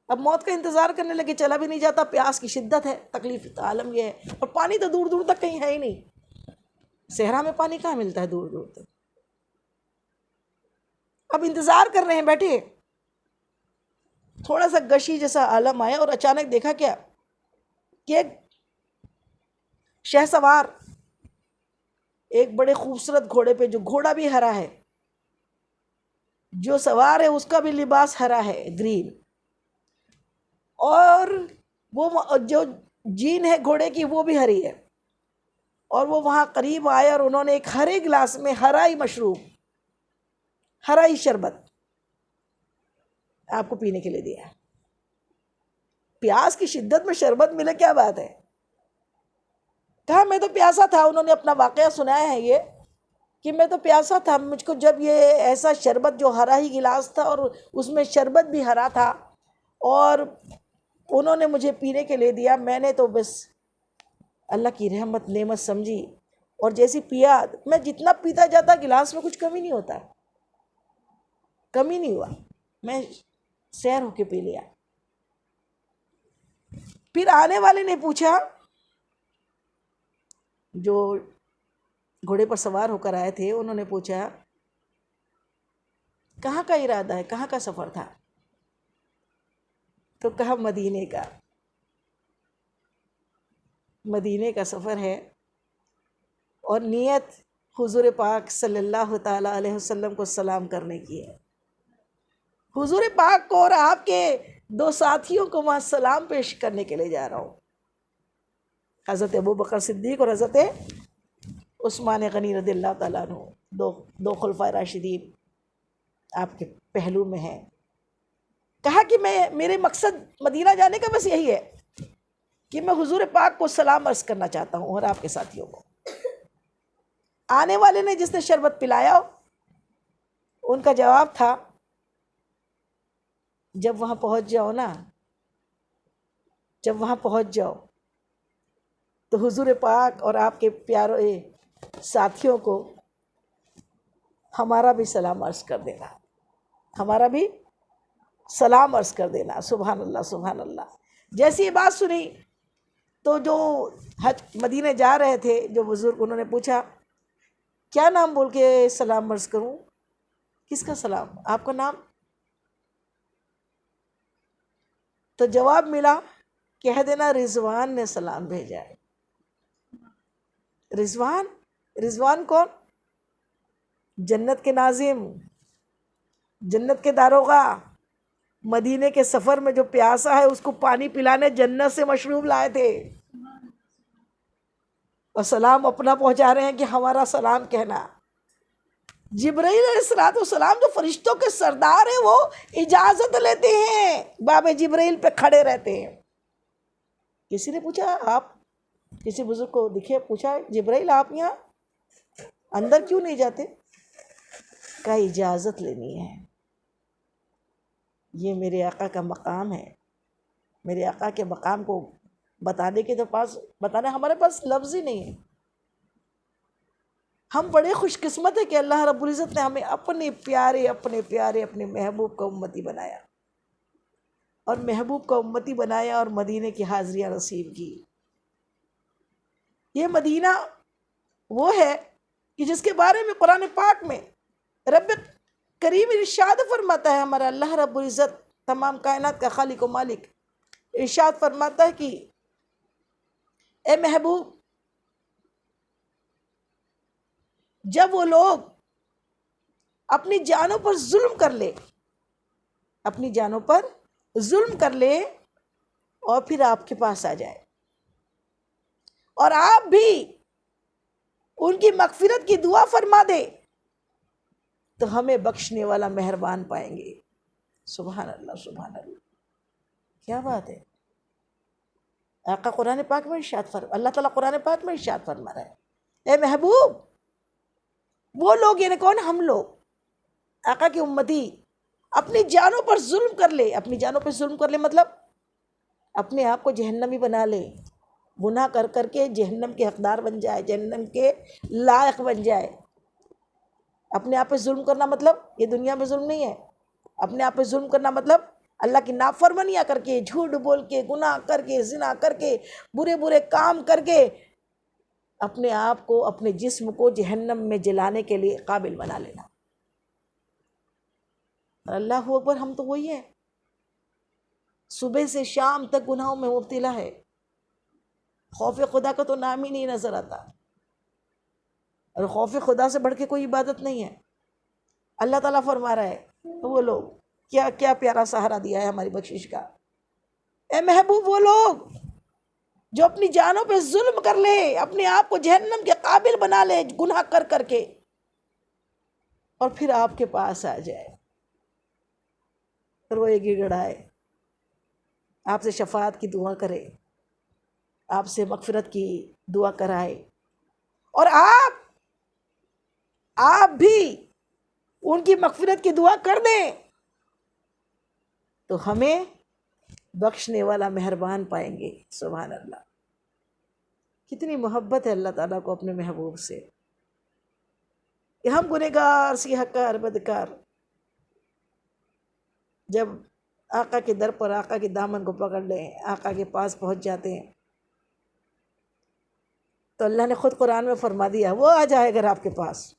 اب موت کا انتظار کرنے لگے، چلا بھی نہیں جاتا، پیاس کی شدت ہے، تکلیف عالم یہ ہے، اور پانی تو دور دور تک کہیں ہے ہی نہیں، صحرا میں پانی کہاں ملتا ہے دور دور تک۔ اب انتظار کر رہے ہیں بیٹھے، تھوڑا سا گشی جیسا عالم آیا، اور اچانک دیکھا کیا کہ ایک شہ سوار ایک بڑے خوبصورت گھوڑے پہ، جو گھوڑا بھی ہرا ہے، جو سوار ہے اس کا بھی لباس ہرا ہے، گرین، اور وہ جو جین ہے گھوڑے کی وہ بھی ہری ہے، اور وہ وہاں قریب آئے، اور انہوں نے ایک ہرے گلاس میں ہرا ہی مشروب، ہرا ہی شربت آپ کو پینے کے لیے دیا۔ پیاس کی شدت میں شربت ملے، کیا بات ہے؟ کہا میں تو پیاسا تھا، انہوں نے اپنا واقعہ سنایا ہے یہ، کہ میں تو پیاسا تھا، مجھ کو جب یہ ایسا شربت، جو ہرا ہی گلاس تھا اور اس میں شربت بھی ہرا تھا، اور انہوں نے مجھے پینے کے لیے دیا، میں نے تو بس اللہ کی رحمت، نعمت سمجھی، اور جیسی پیا، میں جتنا پیتا جاتا گلاس میں کچھ کمی نہیں ہوتا، کمی نہیں ہوا، میں سیر ہو کے پی لیا۔ پھر آنے والے نے پوچھا، جو گھوڑے پر سوار ہو کر آئے تھے، انہوں نے پوچھا کہاں کا ارادہ ہے، کہاں کا سفر تھا؟ تو کہا مدینے کا، مدینے کا سفر ہے، اور نیت حضور پاک صلی اللہ تعالی علیہ وسلم کو سلام کرنے کی ہے، حضور پاک کو اور آپ کے دو ساتھیوں کو وہاں سلام پیش کرنے کے لیے جا رہا ہوں، حضرت ابوبکر صدیق اور حضرت عثمان غنی رضی اللہ تعالیٰ عنہ، دو خلفائے راشدین آپ کے پہلو میں ہیں۔ کہا کہ میرے مقصد مدینہ جانے کا بس یہی ہے کہ میں حضور پاک کو سلام عرض کرنا چاہتا ہوں، اور آپ کے ساتھیوں کو۔ آنے والے نے جس نے شربت پلایا، ان کا جواب تھا، جب وہاں پہنچ جاؤ نا، جب وہاں پہنچ جاؤ تو حضور پاک اور آپ کے پیارے ساتھیوں کو ہمارا بھی سلام عرض کر دینا، ہمارا بھی سلام عرض کر دینا۔ سبحان اللہ سبحان اللہ۔ جیسی یہ بات سنی تو جو حج مدینے جا رہے تھے جو بزرگ، انہوں نے پوچھا کیا نام بول کے سلام عرض کروں؟ کس کا سلام؟ آپ کا نام؟ تو جواب ملا کہہ دینا رضوان نے سلام بھیجا ہے۔ رضوان؟ رضوان کون؟ جنت کے ناظم، جنت کے داروغہ، مدینے کے سفر میں جو پیاسا ہے اس کو پانی پلانے جنت سے مشروب لائے تھے، اور سلام اپنا پہنچا رہے ہیں کہ ہمارا سلام کہنا۔ جبرائیل علیہ السلام جو فرشتوں کے سردار ہیں وہ اجازت لیتے ہیں، باب جبرائیل پہ کھڑے رہتے ہیں۔ کسی نے پوچھا، آپ کسی بزرگ کو دکھے، پوچھا جبرائیل آپ یہاں اندر کیوں نہیں جاتے؟ کا اجازت لینی ہے، یہ میرے آقا کا مقام ہے۔ میرے آقا کے مقام کو بتانے کے تو بتانے ہمارے پاس لفظ ہی نہیں ہے۔ ہم بڑے خوش قسمت ہیں کہ اللہ رب العزت نے ہمیں اپنے پیارے اپنے محبوب کا امتی بنایا، اور محبوب کا امتی بنایا اور مدینے کی حاضریاں نصیب کی۔ یہ مدینہ وہ ہے کہ جس کے بارے میں قرآن پاک میں رب کریم ارشاد فرماتا ہے، ہمارا اللہ رب العزت تمام کائنات کا خالق و مالک ارشاد فرماتا ہے کہ اے محبوب، جب وہ لوگ اپنی جانوں پر ظلم کر لے، اپنی جانوں پر ظلم کر لے اور پھر آپ کے پاس آ جائے، اور آپ بھی ان کی مغفرت کی دعا فرما دے، تو ہمیں بخشنے والا مہربان پائیں گے۔ سبحان اللہ سبحان اللہ، کیا بات ہے۔ آقا قرآن پاک میں ارشاد فرما، اللہ تعالیٰ قرآن پاک میں ارشاد فرما رہا ہے، اے محبوب، وہ لوگ یعنی کون؟ ہم لوگ، آقا کی امتی، اپنی جانوں پر ظلم کر لے۔ اپنی جانوں پر ظلم کر لے مطلب اپنے آپ کو جہنمی بنا لے، گناہ کر کر کے جہنم کے حقدار بن جائے، جہنم کے لائق بن جائے۔ اپنے آپ پہ ظلم کرنا مطلب یہ دنیا میں ظلم نہیں ہے، اپنے آپ پہ ظلم کرنا مطلب اللہ کی نافرمانیاں کر کے، جھوٹ بول کے، گناہ کر کے، زنا کر کے، برے برے کام کر کے اپنے آپ کو، اپنے جسم کو جہنم میں جلانے کے لیے قابل بنا لینا۔ اللہ اکبر، ہم تو وہی ہیں، صبح سے شام تک گناہوں میں مبتلا ہے، خوف خدا کا تو نام ہی نہیں نظر آتا، اور خوف خدا سے بڑھ کے کوئی عبادت نہیں ہے۔ اللہ تعالیٰ فرما رہا ہے وہ لوگ، کیا کیا پیارا سہارا دیا ہے ہماری بخشش کا۔ اے محبوب، وہ لوگ جو اپنی جانوں پہ ظلم کر لے، اپنے آپ کو جہنم کے قابل بنا لے گناہ کر کر کے، اور پھر آپ کے پاس آ جائے، روئے گڑگڑائے، آپ سے شفاعت کی دعا کرے، آپ سے مغفرت کی دعا کرائے، اور آپ بھی ان کی مغفرت کی دعا کر دیں، تو ہمیں بخشنے والا مہربان پائیں گے۔ سبحان اللہ، کتنی محبت ہے اللہ تعالیٰ کو اپنے محبوب سے، کہ ہم گنہگار سیاہ کار بدکار جب آقا کے در پر آقا کے دامن کو پکڑ لیں، آقا کے پاس پہنچ جاتے ہیں، تو اللہ نے خود قرآن میں فرما دیا وہ آ جائے اگر آپ کے پاس،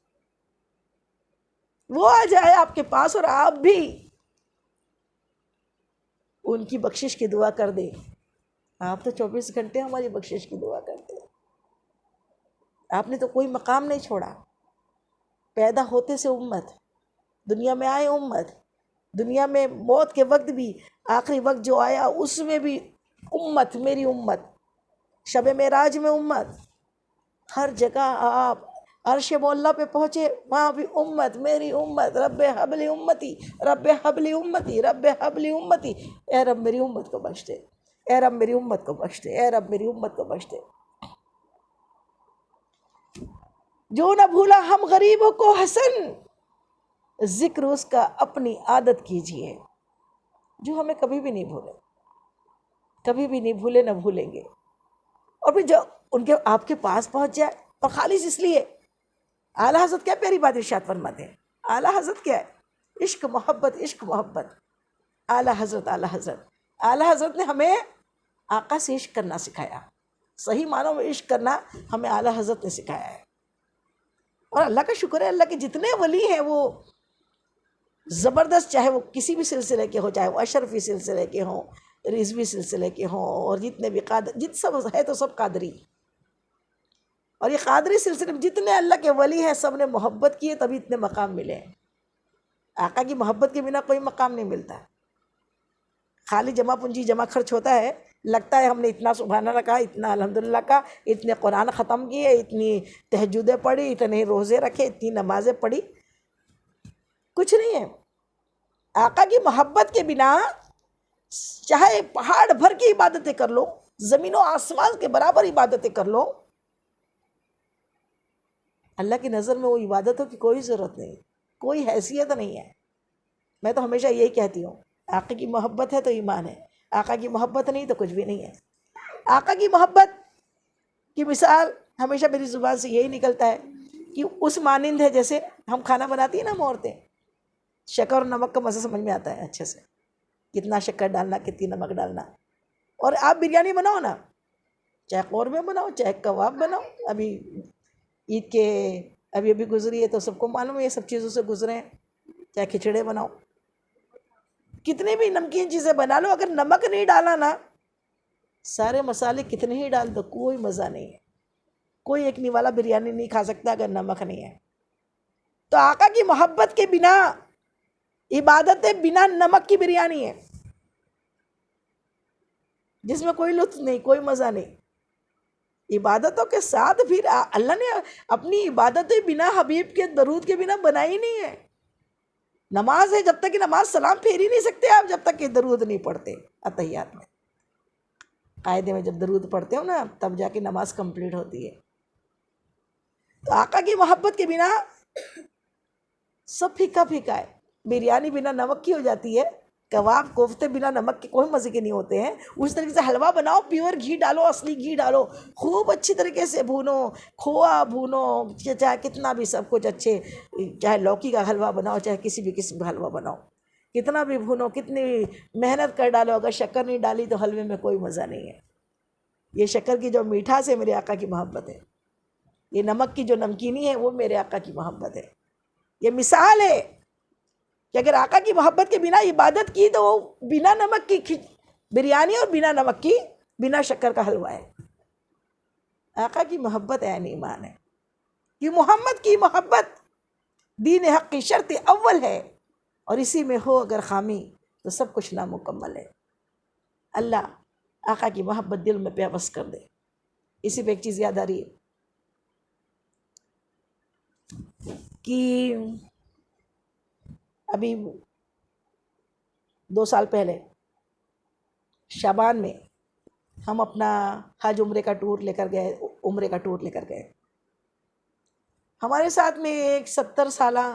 وہ آ جائے آپ کے پاس، اور آپ بھی ان کی بخشش کی دعا کر دیں۔ آپ تو 24 گھنٹے ہماری بخشش کی دعا کرتے ہیں، آپ نے تو کوئی مقام نہیں چھوڑا، پیدا ہوتے سے امت، دنیا میں آئے امت، دنیا میں موت کے وقت بھی، آخری وقت جو آیا اس میں بھی امت، میری امت، شب معراج میں امت، ہر جگہ آپ عرش مولا پہ پہنچے وہاں بھی امت، میری امت، رب حبلی امتی، رب حبلی امتی، رب حبلی امتی، اے رب میری امت کو بخش دے، اے رب میری امت کو بخش دے، اے رب میری امت کو بخش دے۔ جو نہ بھولا ہم غریبوں کو حسن، ذکر اس کا اپنی عادت کیجئے، جو ہمیں کبھی بھی نہیں بھولے، کبھی بھی نہیں بھولے، نہ بھولیں گے، اور پھر جو ان کے آپ کے پاس پہنچ جائے، اور خالص اس لیے اعلیٰ حضرت کیا پیاری بات ارشاد فرماتے ہیں، اعلیٰ حضرت کیا ہے؟ عشق محبت، عشق محبت، اعلیٰ حضرت اعلیٰ حضرت نے ہمیں آقا سے عشق کرنا سکھایا، صحیح معنوں میں عشق کرنا ہمیں اعلیٰ حضرت نے سکھایا ہے۔ اور اللہ کا شکر ہے، اللہ کے جتنے ولی ہیں وہ زبردست، چاہے وہ کسی بھی سلسلے کے ہوں، چاہے وہ اشرفی سلسلے کے ہوں، رضوی سلسلے کے ہوں، اور جتنے بھی سب ہے تو سب قادری۔ اور یہ قادری سلسلے میں جتنے اللہ کے ولی ہیں سب نے محبت کی ہے، تبھی اتنے مقام ملے ہیں۔ آقا کی محبت کے بنا کوئی مقام نہیں ملتا۔ خالی جمع پونجی جمع خرچ ہوتا ہے، لگتا ہے ہم نے اتنا سبحان اللہ کہا، اتنا الحمدللہ کہا، اتنے قرآن ختم کیے، اتنی تہجدیں پڑھی، اتنے روزے رکھے، اتنی نمازیں پڑھی، کچھ نہیں ہے۔ آقا کی محبت کے بنا چاہے پہاڑ بھر کی عبادتیں کر لو، زمین و آسمان کے برابر عبادتیں کر لو، اللہ کی نظر میں وہ عبادتوں کی کوئی ضرورت نہیں، کوئی حیثیت نہیں ہے۔ میں تو ہمیشہ یہی کہتی ہوں، آقا کی محبت ہے تو ایمان ہے، آقا کی محبت نہیں تو کچھ بھی نہیں ہے۔ آقا کی محبت کی مثال ہمیشہ میری زبان سے یہی نکلتا ہے کہ اس مانند ہے جیسے ہم کھانا بناتی ہیں نا ہم عورتیں، شکر اور نمک کا مزہ سمجھ میں آتا ہے اچھے سے، کتنا شکر ڈالنا، کتنی نمک ڈالنا۔ اور آپ بریانی بناؤ نا، چاہے قورمے بناؤ، چاہے کباب بناؤ، ابھی عید کے ابھی گزری ہے تو سب کو معلوم ہے یہ سب چیزوں سے گزرے ہیں، چاہے کھچڑے بناؤ، کتنی بھی نمکین چیزیں بنا لو، اگر نمک نہیں ڈالا نا، سارے مسالے کتنے ہی ڈال دو کوئی مزہ نہیں ہے۔ کوئی ایک نوالا بریانی نہیں کھا سکتا اگر نمک نہیں ہے۔ تو آقا کی محبت کے بنا عبادت بنا نمک کی بریانی ہے، جس میں کوئی لطف نہیں، کوئی مزہ نہیں۔ عبادتوں کے ساتھ پھر اللہ نے اپنی عبادتیں بنا حبیب کے درود کے بنا بنائی نہیں ہے۔ نماز ہے، جب تک کہ نماز سلام پھیر ہی نہیں سکتے آپ جب تک کہ درود نہیں پڑھتے۔ اتحیات میں قاعدے میں جب درود پڑھتے ہو نا تب جا کے نماز کمپلیٹ ہوتی ہے۔ تو آقا کی محبت کے بنا سب پھیکا پھیکا ہے۔ بریانی بنا نمک کی ہو جاتی ہے، کباب کوفتے بنا نمک کے کوئی مزے کے نہیں ہوتے ہیں، اس طریقے سے حلوہ بناؤ، پیور گھی ڈالو، اصلی گھی ڈالو، خوب اچھی طریقے سے بھونو، کھووا بھونو، چاہے کتنا بھی سب کچھ اچھے، چاہے لوکی کا حلوہ بناؤ، چاہے کسی بھی قسم کا حلوہ بناؤ، کتنا بھی بھونو، کتنی محنت کر ڈالو، اگر شکر نہیں ڈالی تو حلوے میں کوئی مزہ نہیں ہے۔ یہ شکر کی جو میٹھاس ہے میرے آقا کی محبت ہے، یہ نمک کی جو نمکینی ہے وہ میرے آقا کی محبت ہے۔ یہ مثال ہے کہ اگر آقا کی محبت کے بنا عبادت کی تو وہ بنا نمک کی بریانی اور بنا نمک کی بنا شکر کا حلوہ ہے۔ آقا کی محبت عین ایمان ہے، یہ محمد کی محبت دین حق کی شرط اول ہے، اور اسی میں ہو اگر خامی تو سب کچھ نامکمل ہے۔ اللہ آقا کی محبت دل میں پیوست کر دے۔ اسی پہ ایک چیز یاد آ رہی ہے کہ ابھی 2 سال پہلے شعبان میں ہم اپنا حج عمرے کا ٹور لے کر گئے، ہمارے ساتھ میں ایک 70 سالہ،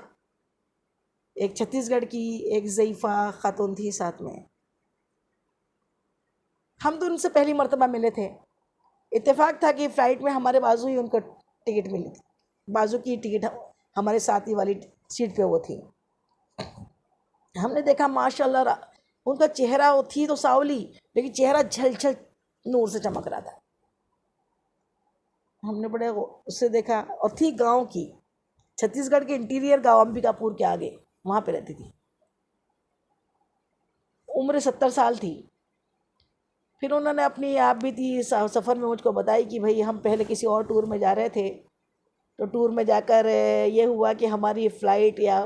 ایک چھتیس گڑھ کی ایک ضعیفہ خاتون تھی ساتھ میں۔ ہم تو ان سے پہلی مرتبہ ملے تھے، اتفاق تھا کہ فلائٹ میں ہمارے بازو ہی ان کو ٹکٹ ملی تھی، بازو کی ٹکٹ ہمارے ساتھ ہی والی سیٹ پہ وہ تھی۔ ہم نے دیکھا ماشاءاللہ ان کا چہرہ، وہ تھی تو ساولی لیکن چہرہ جھل جھل نور سے چمک رہا تھا۔ ہم نے بڑے اس سے دیکھا، اور تھی گاؤں کی، چھتیس گڑھ کے انٹیریئر گاؤں امبکا پور کے آگے، وہاں پہ رہتی تھی، عمر 70 سال تھی۔ پھر انہوں نے اپنی آپ بھی تھی سفر میں مجھ کو بتائی کہ بھئی ہم پہلے کسی اور ٹور میں جا رہے تھے، تو ٹور میں جا کر یہ ہوا کہ ہماری فلائٹ یا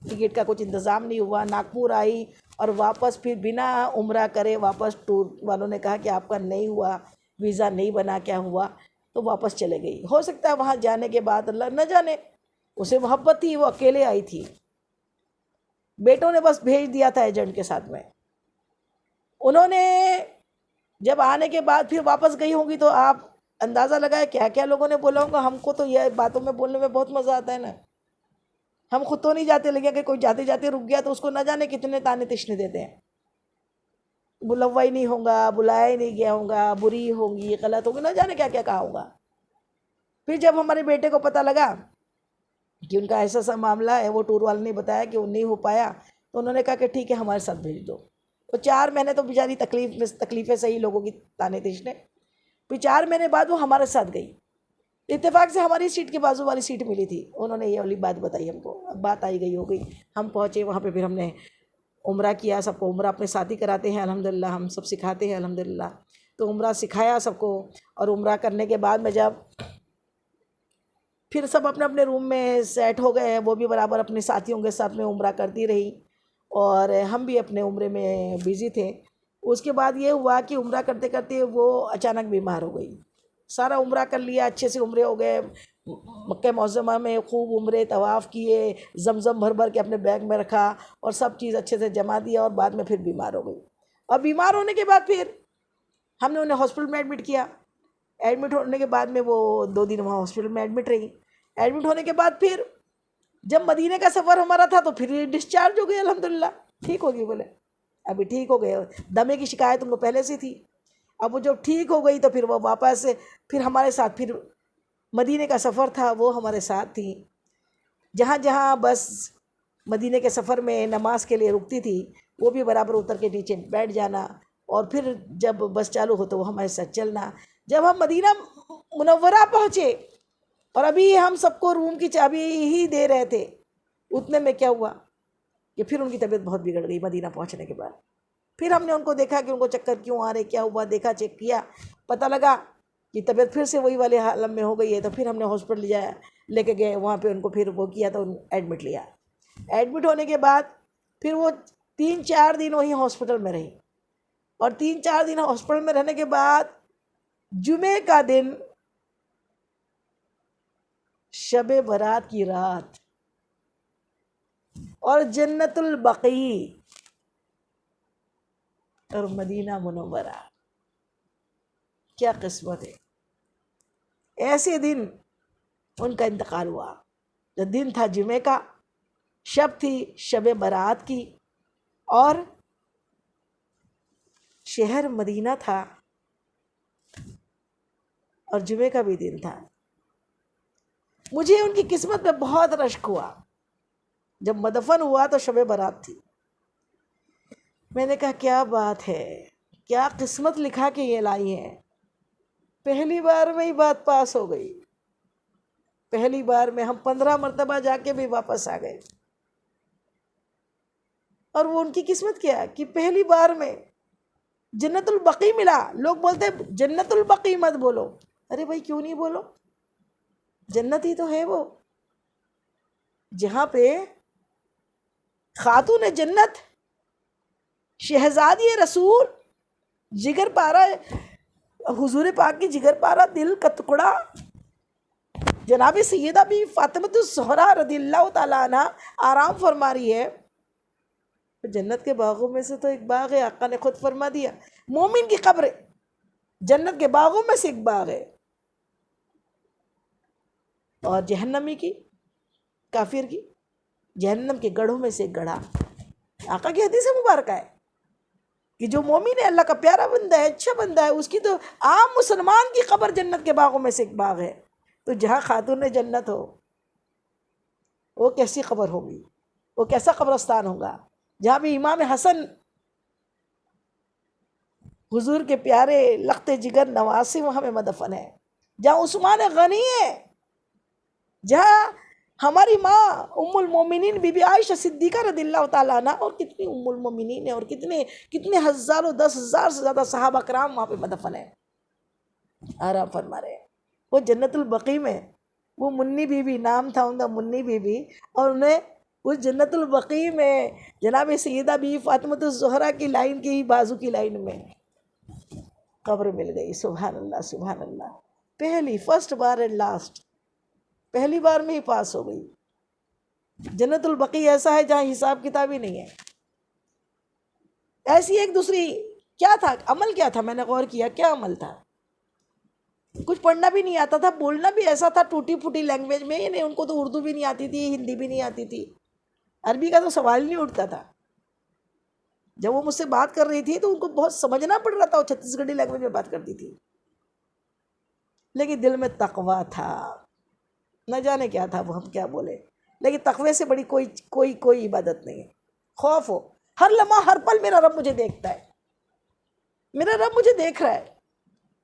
ٹکٹ کا کچھ انتظام نہیں ہوا، ناگپور آئی اور واپس پھر بنا عمرہ کرے واپس، ٹور والوں نے کہا کہ آپ کا نہیں ہوا، ویزا نہیں بنا، کیا ہوا، تو واپس چلے گئی۔ ہو سکتا ہے وہاں جانے کے بعد اللہ نہ جانے، اسے محبت تھی، وہ اکیلے آئی تھی، بیٹوں نے بس بھیج دیا تھا ایجنٹ کے ساتھ میں۔ انہوں نے جب آنے کے بعد پھر واپس گئی ہوں گی تو آپ اندازہ لگائے کیا کیا لوگوں نے بولا ہوگا۔ ہم کو تو یہ باتوں میں بولنے میں بہت مزہ آتا ہے نا، ہم خود تو نہیں جاتے، لیکن کہ کوئی جاتے جاتے رک گیا تو اس کو نہ جانے کتنے تانے تشنے دیتے ہیں، بلوا ہی نہیں ہوگا، بلایا ہی نہیں گیا ہوگا، بری ہوگی، غلط ہوگی، نہ جانے کیا کیا کہا ہوگا۔ پھر جب ہمارے بیٹے کو پتہ لگا کہ ان کا ایسا سا معاملہ ہے، وہ ٹور والے نے بتایا کہ وہ نہیں ہو پایا، تو انہوں نے کہا کہ ٹھیک ہے ہمارے ساتھ بھیج دو. تو 4 مہینے تو بیچاری تکلیفیں صحیح لوگوں کی تانے تشنے. پھر 4 مہینے بعد وہ ہمارے ساتھ گئی. اتفاق سے ہماری سیٹ کے بازو والی سیٹ ملی تھی. انہوں نے یہ والی بات بتائی ہم کو. اب بات آئی گئی ہو گئی. ہم پہنچے وہاں پہ. پھر ہم نے عمرہ کیا. سب کو عمرہ اپنے ساتھ ہی کراتے ہیں الحمدللہ. ہم سب سکھاتے ہیں الحمدللہ. تو عمرہ سکھایا سب کو. اور عمرہ کرنے کے بعد میں جب پھر سب اپنے اپنے روم میں سیٹ ہو گئے ہیں، وہ بھی برابر اپنے ساتھیوں کے ساتھ میں عمرہ کرتی رہی اور ہم بھی اپنے عمرے میں بیزی تھے. اس کے بعد یہ ہوا کہ عمرہ کرتے کرتے وہ اچانک بیمار ہو گئی. سارا عمرہ کر لیا، اچھے سے عمرے ہو گئے، مکہ معظمہ میں خوب عمرے طواف کیے، زمزم بھر بھر کے اپنے بیگ میں رکھا اور سب چیز اچھے سے جما دیا، اور بعد میں پھر بیمار ہو گئی. اور بیمار ہونے کے بعد پھر ہم نے انہیں ہاسپٹل میں ایڈمٹ کیا. ایڈمٹ ہونے کے بعد میں وہ 2 دن وہاں ہاسپٹل میں ایڈمٹ رہی. ایڈمٹ ہونے کے بعد پھر جب مدینہ کا سفر ہمارا تھا تو پھر ڈسچارج ہو گئی الحمدللہ. ٹھیک ہو گئی. بولے ابھی ٹھیک ہو گئے. دمے کی شکایت ان کو پہلے سے تھی. اب وہ جب ٹھیک ہو گئی تو پھر وہ واپس پھر ہمارے ساتھ پھر مدینہ کا سفر تھا وہ ہمارے ساتھ تھی. جہاں جہاں بس مدینہ کے سفر میں نماز کے لیے رکتی تھی وہ بھی برابر اتر کے نیچے بیٹھ جانا، اور پھر جب بس چالو ہو تو وہ ہمارے ساتھ چلنا. جب ہم مدینہ منورہ پہنچے اور ابھی ہم سب کو روم کی چابی ہی دے رہے تھے، اتنے میں کیا ہوا کہ پھر ان کی طبیعت بہت بگڑ گئی. مدینہ پہنچنے کے بعد پھر ہم نے ان کو دیکھا کہ ان کو چکر کیوں آ رہے، کیا ہوا، دیکھا، چیک کیا، پتہ لگا کہ طبیعت پھر سے وہی والے عالم میں ہو گئی ہے. تو پھر ہم نے ہاسپٹل لے کے گئے. وہاں پہ ان کو پھر وہ کیا تو ایڈمٹ لیا. ایڈمٹ ہونے کے بعد پھر وہ 3-4 دن وہی ہاسپٹل میں رہی. اور 3-4 دن ہاسپٹل میں رہنے کے بعد جمعے کا دن شب برات کی رات اور جنت البقیع اور مدینہ منورہ، کیا قسمت ہے. ایسے دن ان کا انتقال ہوا. جو دن تھا جمعے کا، شب تھی شب برات کی، اور شہر مدینہ تھا اور جمعے کا بھی دن تھا. مجھے ان کی قسمت میں بہت رشک ہوا. جب مدفن ہوا تو شب برات تھی. میں نے کہا کیا بات ہے، کیا قسمت لکھا کے یہ لائی ہے. پہلی بار میں ہی بات پاس ہو گئی. پہلی بار میں ہم 15 مرتبہ جا کے بھی واپس آ گئے. اور وہ ان کی قسمت کیا کہ پہلی بار میں جنت البقیع ملا. لوگ بولتے جنت البقیع مت بولو. ارے بھائی کیوں نہیں بولو، جنت ہی تو ہے وہ، جہاں پہ خاتون جنت، شہزادی رسول، جگر پارا حضور پاک کی جگر پارا دل کا ٹکڑا جناب سیدہ بی فاطمۃ الزہرا رضی اللہ تعالیٰ عنہ آرام فرما رہی ہے. جنت کے باغوں میں سے تو ایک باغ ہے. آقا نے خود فرما دیا مومن کی قبر جنت کے باغوں میں سے ایک باغ ہے، اور جہنمی کی، کافر کی، جہنم کے گڑھوں میں سے ایک گڑھا. آقا کی حدیث مبارکہ ہے کہ جو مومن ہے، اللہ کا پیارا بندہ ہے، اچھا بندہ ہے، اس کی تو عام مسلمان کی قبر جنت کے باغوں میں سے ایک باغ ہے. تو جہاں خاتون جنت ہو وہ کیسی قبر ہوگی، وہ کیسا قبرستان ہوگا. جہاں بھی امام حسن حضور کے پیارے لخت جگر نواسی وہاں میں مدفن ہے. جہاں عثمان غنی ہے، جہاں ہماری ماں ام المومنین بی بی عائشہ صدیقہ رضی اللہ تعالیٰ عنہ، اور کتنی ام المومنین ہیں، اور کتنے ہزاروں 10,000 سے زیادہ صحابہ کرام وہاں پہ مدفن ہیں، آرام فرما رہے ہیں. وہ جنت البقیع میں وہ منی بی بی نام تھا ان کا، منی بی بی، اور انہیں اس جنت البقیع میں جناب سیدہ بی فاطمۃ الزہرا کی لائن کی بازو کی لائن میں قبر مل گئی. سبحان اللہ سبحان اللہ. پہلی فرسٹ بار اینڈ لاسٹ، پہلی بار میں ہی پاس ہو گئی. جنت البقیع ایسا ہے جہاں حساب کتاب ہی نہیں ہے. ایسی ایک دوسری کیا تھا، عمل کیا تھا، میں نے غور کیا کیا عمل تھا. کچھ پڑھنا بھی نہیں آتا تھا، بولنا بھی ایسا تھا ٹوٹی پھوٹی لینگویج میں. یعنی ان کو تو اردو بھی نہیں آتی تھی، ہندی بھی نہیں آتی تھی، عربی کا تو سوال نہیں اٹھتا تھا. جب وہ مجھ سے بات کر رہی تھی تو ان کو بہت سمجھنا پڑ رہا تھا. وہ چھتیس گڑھی لینگویج میں بات کرتی تھی، لیکن دل میں تقویٰ تھا. نہ جانے کیا تھا وہ، ہم کیا بولے، لیکن تقوی سے بڑی کوئی عبادت نہیں ہے. خوف ہو، ہر لمحہ ہر پل میرا رب مجھے دیکھتا ہے، میرا رب مجھے دیکھ رہا ہے.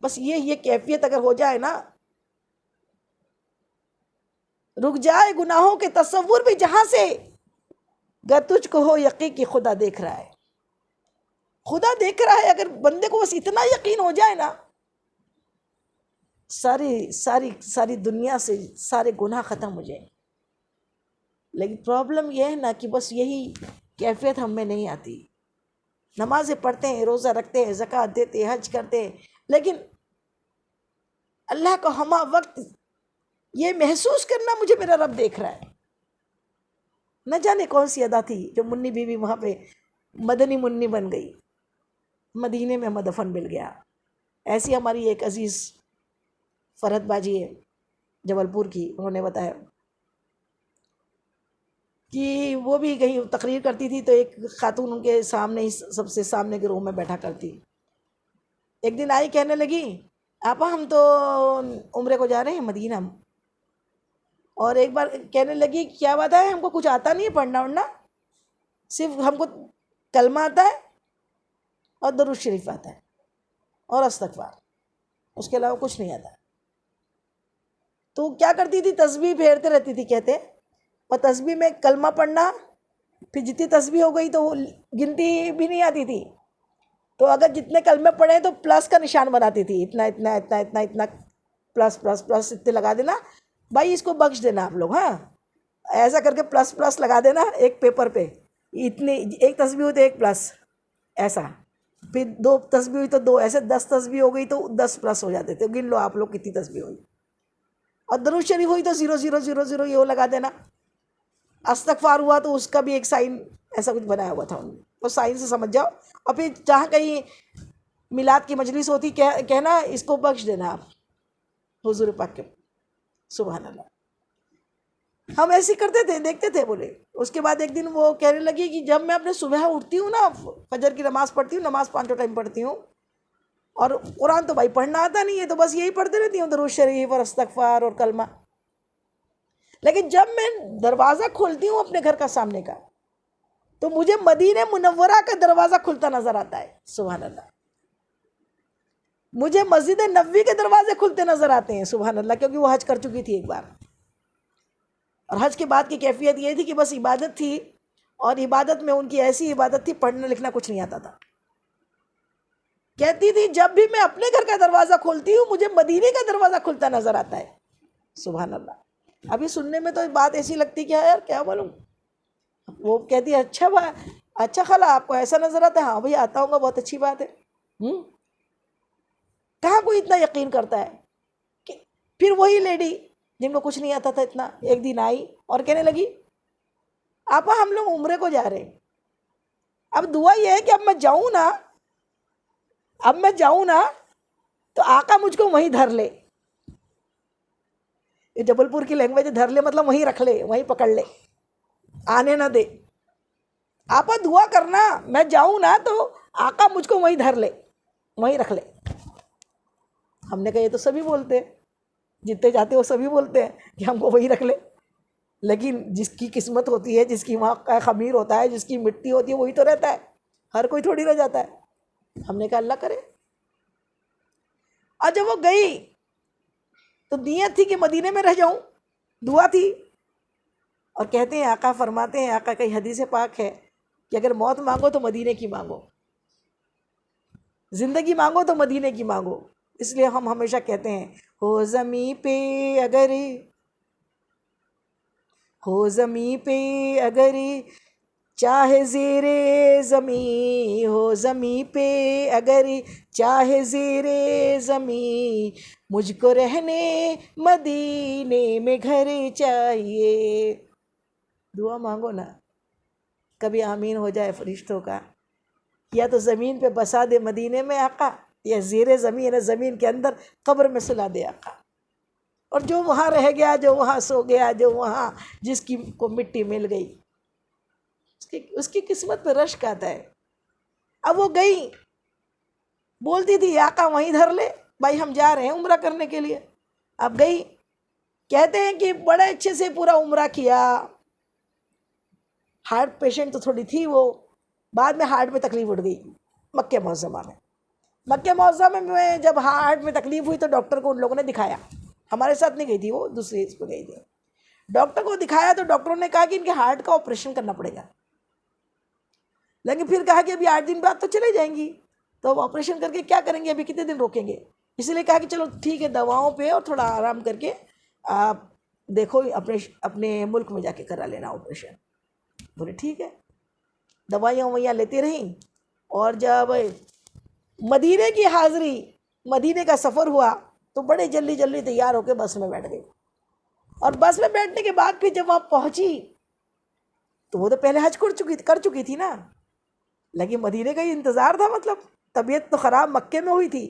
بس یہ کیفیت اگر ہو جائے نا، رک جائے گناہوں کے تصور بھی جہاں سے، گر تجھ کو ہو یقین کہ خدا دیکھ رہا ہے. خدا دیکھ رہا ہے، اگر بندے کو بس اتنا یقین ہو جائے نا، ساری ساری ساری دنیا سے سارے گناہ ختم ہو جائیں. لیکن پرابلم یہ ہے نا کہ بس یہی کیفیت ہم میں نہیں آتی. نمازیں پڑھتے ہیں، روزہ رکھتے ہیں، زکوٰۃ دیتے ہیں، حج کرتے ہیں، لیکن اللہ کو ہمہ وقت یہ محسوس کرنا مجھے میرا رب دیکھ رہا ہے. نہ جانے کون سی ادا تھی جو منی بیوی وہاں پہ مدنی منی بن گئی، مدینے میں ہمیں دفن مل گیا. ایسی ہماری ایک عزیز فرحت باجی ہے جبل پور کی، انہوں نے بتایا کہ وہ بھی کہیں تقریر کرتی تھی تو ایک خاتون ان کے سامنے ہی، سب سے سامنے کے روم میں بیٹھا کرتی. ایک دن آئی، کہنے لگی آپا ہم تو عمرے کو جا رہے ہیں مدینہ. اور ایک بار کہنے لگی کیا بات ہے، ہم کو کچھ آتا نہیں ہے پڑھنا وڑھنا، صرف ہم کو کلمہ آتا ہے اور درود شریف آتا ہے اور استغفار، اس کے علاوہ کچھ نہیں آتا. تو کیا کرتی تھی، تسبیح پھیرتے رہتی تھی کہتے، اور تسبیح میں کلمہ پڑھنا، پھر جتنی تسبیح ہو گئی تو وہ گنتی بھی نہیں آتی تھی، تو اگر جتنے کلمے پڑھے تو پلس کا نشان بناتی تھی، اتنا اتنا اتنا اتنا اتنا، پلس پلس پلس اتنے لگا دینا، بھائی اس کو بخش دینا آپ لوگ، ہاں ایسا کر کے پلس پلس لگا دینا ایک پیپر پہ، اتنی ایک تسبیح ہوئی تو ایک پلس، ایسا پھر 2 تسبیح ہوئی تو 2، ایسے 10 تسبیح ہو گئی تو 10 پلس ہو جاتے تھے. گن لو آپ لوگ کتنی تسبیح ہوئی. اور درود شریف ہوئی تو 0 0 0 0 یہ لگا دینا. استغفار ہوا تو اس کا بھی ایک سائن ایسا کچھ بنایا ہوا تھا، وہ سائن سے سمجھ جاؤ. اور پھر جہاں کہیں میلاد کی مجلس ہوتی کہنا اس کو بخش دینا آپ حضور پاک کے. سبحان اللہ. ہم ایسے کرتے تھے، دیکھتے تھے بولے. اس کے بعد ایک دن وہ کہنے لگی کہ جب میں اپنے صبح اٹھتی ہوں نا، فجر کی نماز پڑھتی ہوں، نماز 5 ٹائم پڑھتی ہوں، اور قرآن تو بھائی پڑھنا آتا نہیں ہے تو بس یہی پڑھتے رہتی ہوں، درود شریف اور استغفار اور کلمہ. لیکن جب میں دروازہ کھولتی ہوں اپنے گھر کا سامنے کا، تو مجھے مدینہ منورہ کا دروازہ کھلتا نظر آتا ہے. سبحان اللہ. مجھے مسجد نبوی کے دروازے کھلتے نظر آتے ہیں. سبحان اللہ. کیونکہ وہ حج کر چکی تھی ایک بار، اور حج کے بعد کی کیفیت یہ تھی کہ بس عبادت تھی، اور عبادت میں ان کی ایسی عبادت تھی پڑھنا لکھنا کچھ نہیں آتا تھا. کہتی تھی جب بھی میں اپنے گھر کا دروازہ کھولتی ہوں مجھے مدینے کا دروازہ کھلتا نظر آتا ہے. سبحان اللہ. ابھی سننے میں تو بات ایسی لگتی کیا یار کیا معلوم. وہ کہتی ہے اچھا خلا آپ کو ایسا نظر آتا ہے. ہاں بھئی آتا ہوں گا، بہت اچھی بات ہے. کہاں کوئی اتنا یقین کرتا ہے. پھر وہی لیڈی جن کو کچھ نہیں آتا تھا اتنا، ایک دن آئی اور کہنے لگی آپا ہم لوگ عمرے کو جا رہے ہیں، اب دعا یہ ہے کہ اب میں جاؤں نا تو آقا مجھ کو وہیں دھر لے. یہ جبل پور کی لینگویج، دھر لے مطلب وہیں رکھ لے، وہیں پکڑ لے، آنے نہ دے. آپا دعا کرنا میں جاؤں نا تو آقا مجھ کو وہیں دھر لے، وہیں رکھ لے. ہم نے کہا یہ تو سبھی بولتے ہیں، جتنے جاتے وہ سبھی بولتے ہیں کہ ہم کو وہیں رکھ لے. لیکن جس کی قسمت ہوتی ہے، جس کی وہاں کا خمیر ہوتا ہے، جس کی مٹی ہوتی ہے، وہی تو رہتا ہے، ہر کوئی تھوڑی رہ جاتا ہے. ہم نے کہا اللہ کرے. اور جب وہ گئی تو نیت تھی کہ مدینے میں رہ جاؤں، دعا تھی. اور کہتے ہیں آقا فرماتے ہیں، آقا کی حدیث پاک ہے کہ اگر موت مانگو تو مدینے کی مانگو، زندگی مانگو تو مدینے کی مانگو. اس لیے ہم ہمیشہ کہتے ہیں ہو زمیں پہ اگر چاہے زیر زمیں، ہو زمیں پہ اگر چاہے زیر زمیں، مجھ کو رہنے مدینے میں گھر چاہیے. دعا مانگو نا، کبھی آمین ہو جائے فرشتوں کا. یا تو زمین پہ بسا دے مدینے میں آقا، یا زیر زمین، زمین کے اندر قبر میں سلا دے آقا. اور جو وہاں رہ گیا، جو وہاں سو گیا، جو وہاں جس کی کو مٹی مل گئی، اس کی قسمت پہ رشک آتا ہے. اب وہ گئی، بولتی تھی آقا وہیں دھر لے، بھائی ہم جا رہے ہیں عمرہ کرنے کے لیے. اب گئی، کہتے ہیں کہ بڑے اچھے سے پورا عمرہ کیا، ہارٹ پیشنٹ تو تھوڑی تھی وہ، بعد میں ہارٹ میں تکلیف اٹھ گئی مکہ معظمہ میں. مکہ معظمہ میں جب ہارٹ میں تکلیف ہوئی تو ڈاکٹر کو ان لوگوں نے دکھایا، ہمارے ساتھ نہیں گئی تھی وہ، دوسری اس پہ گئی تھی. ڈاکٹر کو دکھایا تو ڈاکٹروں نے کہا کہ ان کے ہارٹ کا آپریشن کرنا پڑے گا، لیکن پھر کہا کہ ابھی 8 دن بعد تو چلے جائیں گی، تو اب آپریشن کر کے کیا کریں گے، ابھی کتنے دن روکیں گے. اس لیے کہا کہ چلو ٹھیک ہے، دواؤں پہ اور تھوڑا آرام کر کے آپ دیکھو اپنے ملک میں جا کے کرا لینا آپریشن. بولے ٹھیک ہے. دوائیاں وائیاں لیتے رہیں، اور جب مدینے کی حاضری، مدینے کا سفر ہوا تو بڑے جلدی جلدی تیار ہو کے بس میں بیٹھ گئی. اور بس میں بیٹھنے کے بعد پھر جب وہاں پہنچی تو وہ تو پہلے حج کر چکی تھی نا، لیکن مدینے کا ہی انتظار تھا. مطلب طبیعت تو خراب مکے میں ہوئی تھی،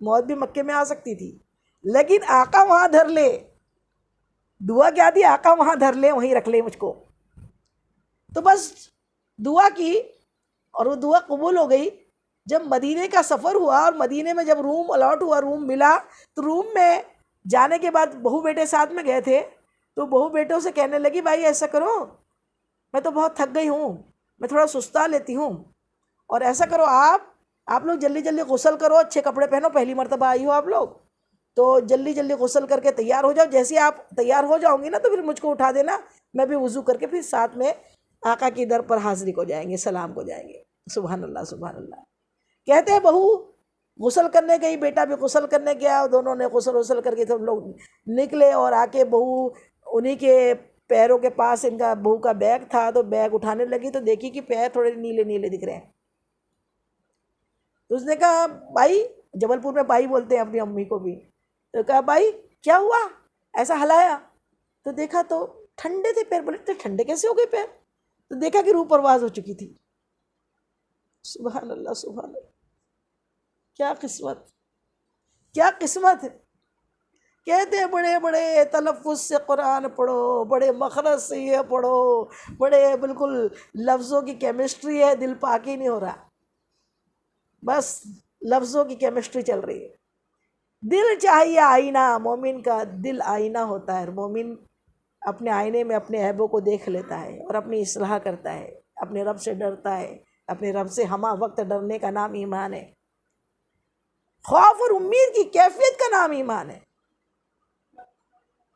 موت بھی مکے میں آ سکتی تھی، لیکن آقا وہاں دھر لے. دعا کیا دی، آقا وہاں دھر لے، وہیں رکھ لے مجھ کو. تو بس دعا کی اور وہ دعا قبول ہو گئی. جب مدینے کا سفر ہوا اور مدینے میں جب روم الاٹ ہوا، روم ملا، تو روم میں جانے کے بعد بہو بیٹے ساتھ میں گئے تھے، تو بہو بیٹوں سے کہنے لگی بھائی ایسا کرو، میں تو بہت تھک گئی ہوں، میں تھوڑا سستا لیتی ہوں، اور ایسا کرو آپ لوگ جلدی جلدی غسل کرو، اچھے کپڑے پہنو، پہلی مرتبہ آئی ہو آپ لوگ، تو جلدی جلدی غسل کر کے تیار ہو جاؤ. جیسے آپ تیار ہو جاؤ گی نا تو پھر مجھ کو اٹھا دینا، میں بھی وضو کر کے پھر ساتھ میں آقا کی در پر حاضری کو جائیں گے، سلام کو جائیں گے. سبحان اللہ سبحان اللہ. کہتے ہیں بہو غسل کرنے گئی، بیٹا بھی غسل کرنے گیا، دونوں نے غسل کر کے تو لوگ نکلے، اور آ کے بہو انہی کے پیروں کے پاس ان کا بہو کا بیگ تھا، تو بیگ اٹھانے لگی تو دیکھی کہ پیر تھوڑے نیلے نیلے دکھ رہے ہیں. تو اس نے کہا بھائی، جبل پور میں بھائی بولتے ہیں اپنی امی کو بھی، تو کہا بھائی کیا ہوا، ایسا ہلایا تو دیکھا تو ٹھنڈے تھے پیر. بولے تو ٹھنڈے کیسے ہو گئے پیر؟ تو دیکھا کہ روح پرواز ہو چکی تھی. سبحان اللہ سبحان اللہ. کیا قسمت، کیا قسمت ہے. کہتے ہیں بڑے بڑے تلفظ سے قرآن پڑھو، بڑے مخرج سے یہ پڑھو، بڑے بالکل لفظوں کی کیمسٹری ہے، دل پاک ہی نہیں ہو رہا، بس لفظوں کی کیمسٹری چل رہی ہے. دل چاہیے آئینہ، مومن کا دل آئینہ ہوتا ہے. مومن اپنے آئینے میں اپنے عیبوں کو دیکھ لیتا ہے اور اپنی اصلاح کرتا ہے، اپنے رب سے ڈرتا ہے. اپنے رب سے ہمہ وقت ڈرنے کا نام ایمان ہے. خوف اور امید کی کیفیت کا نام ایمان ہے.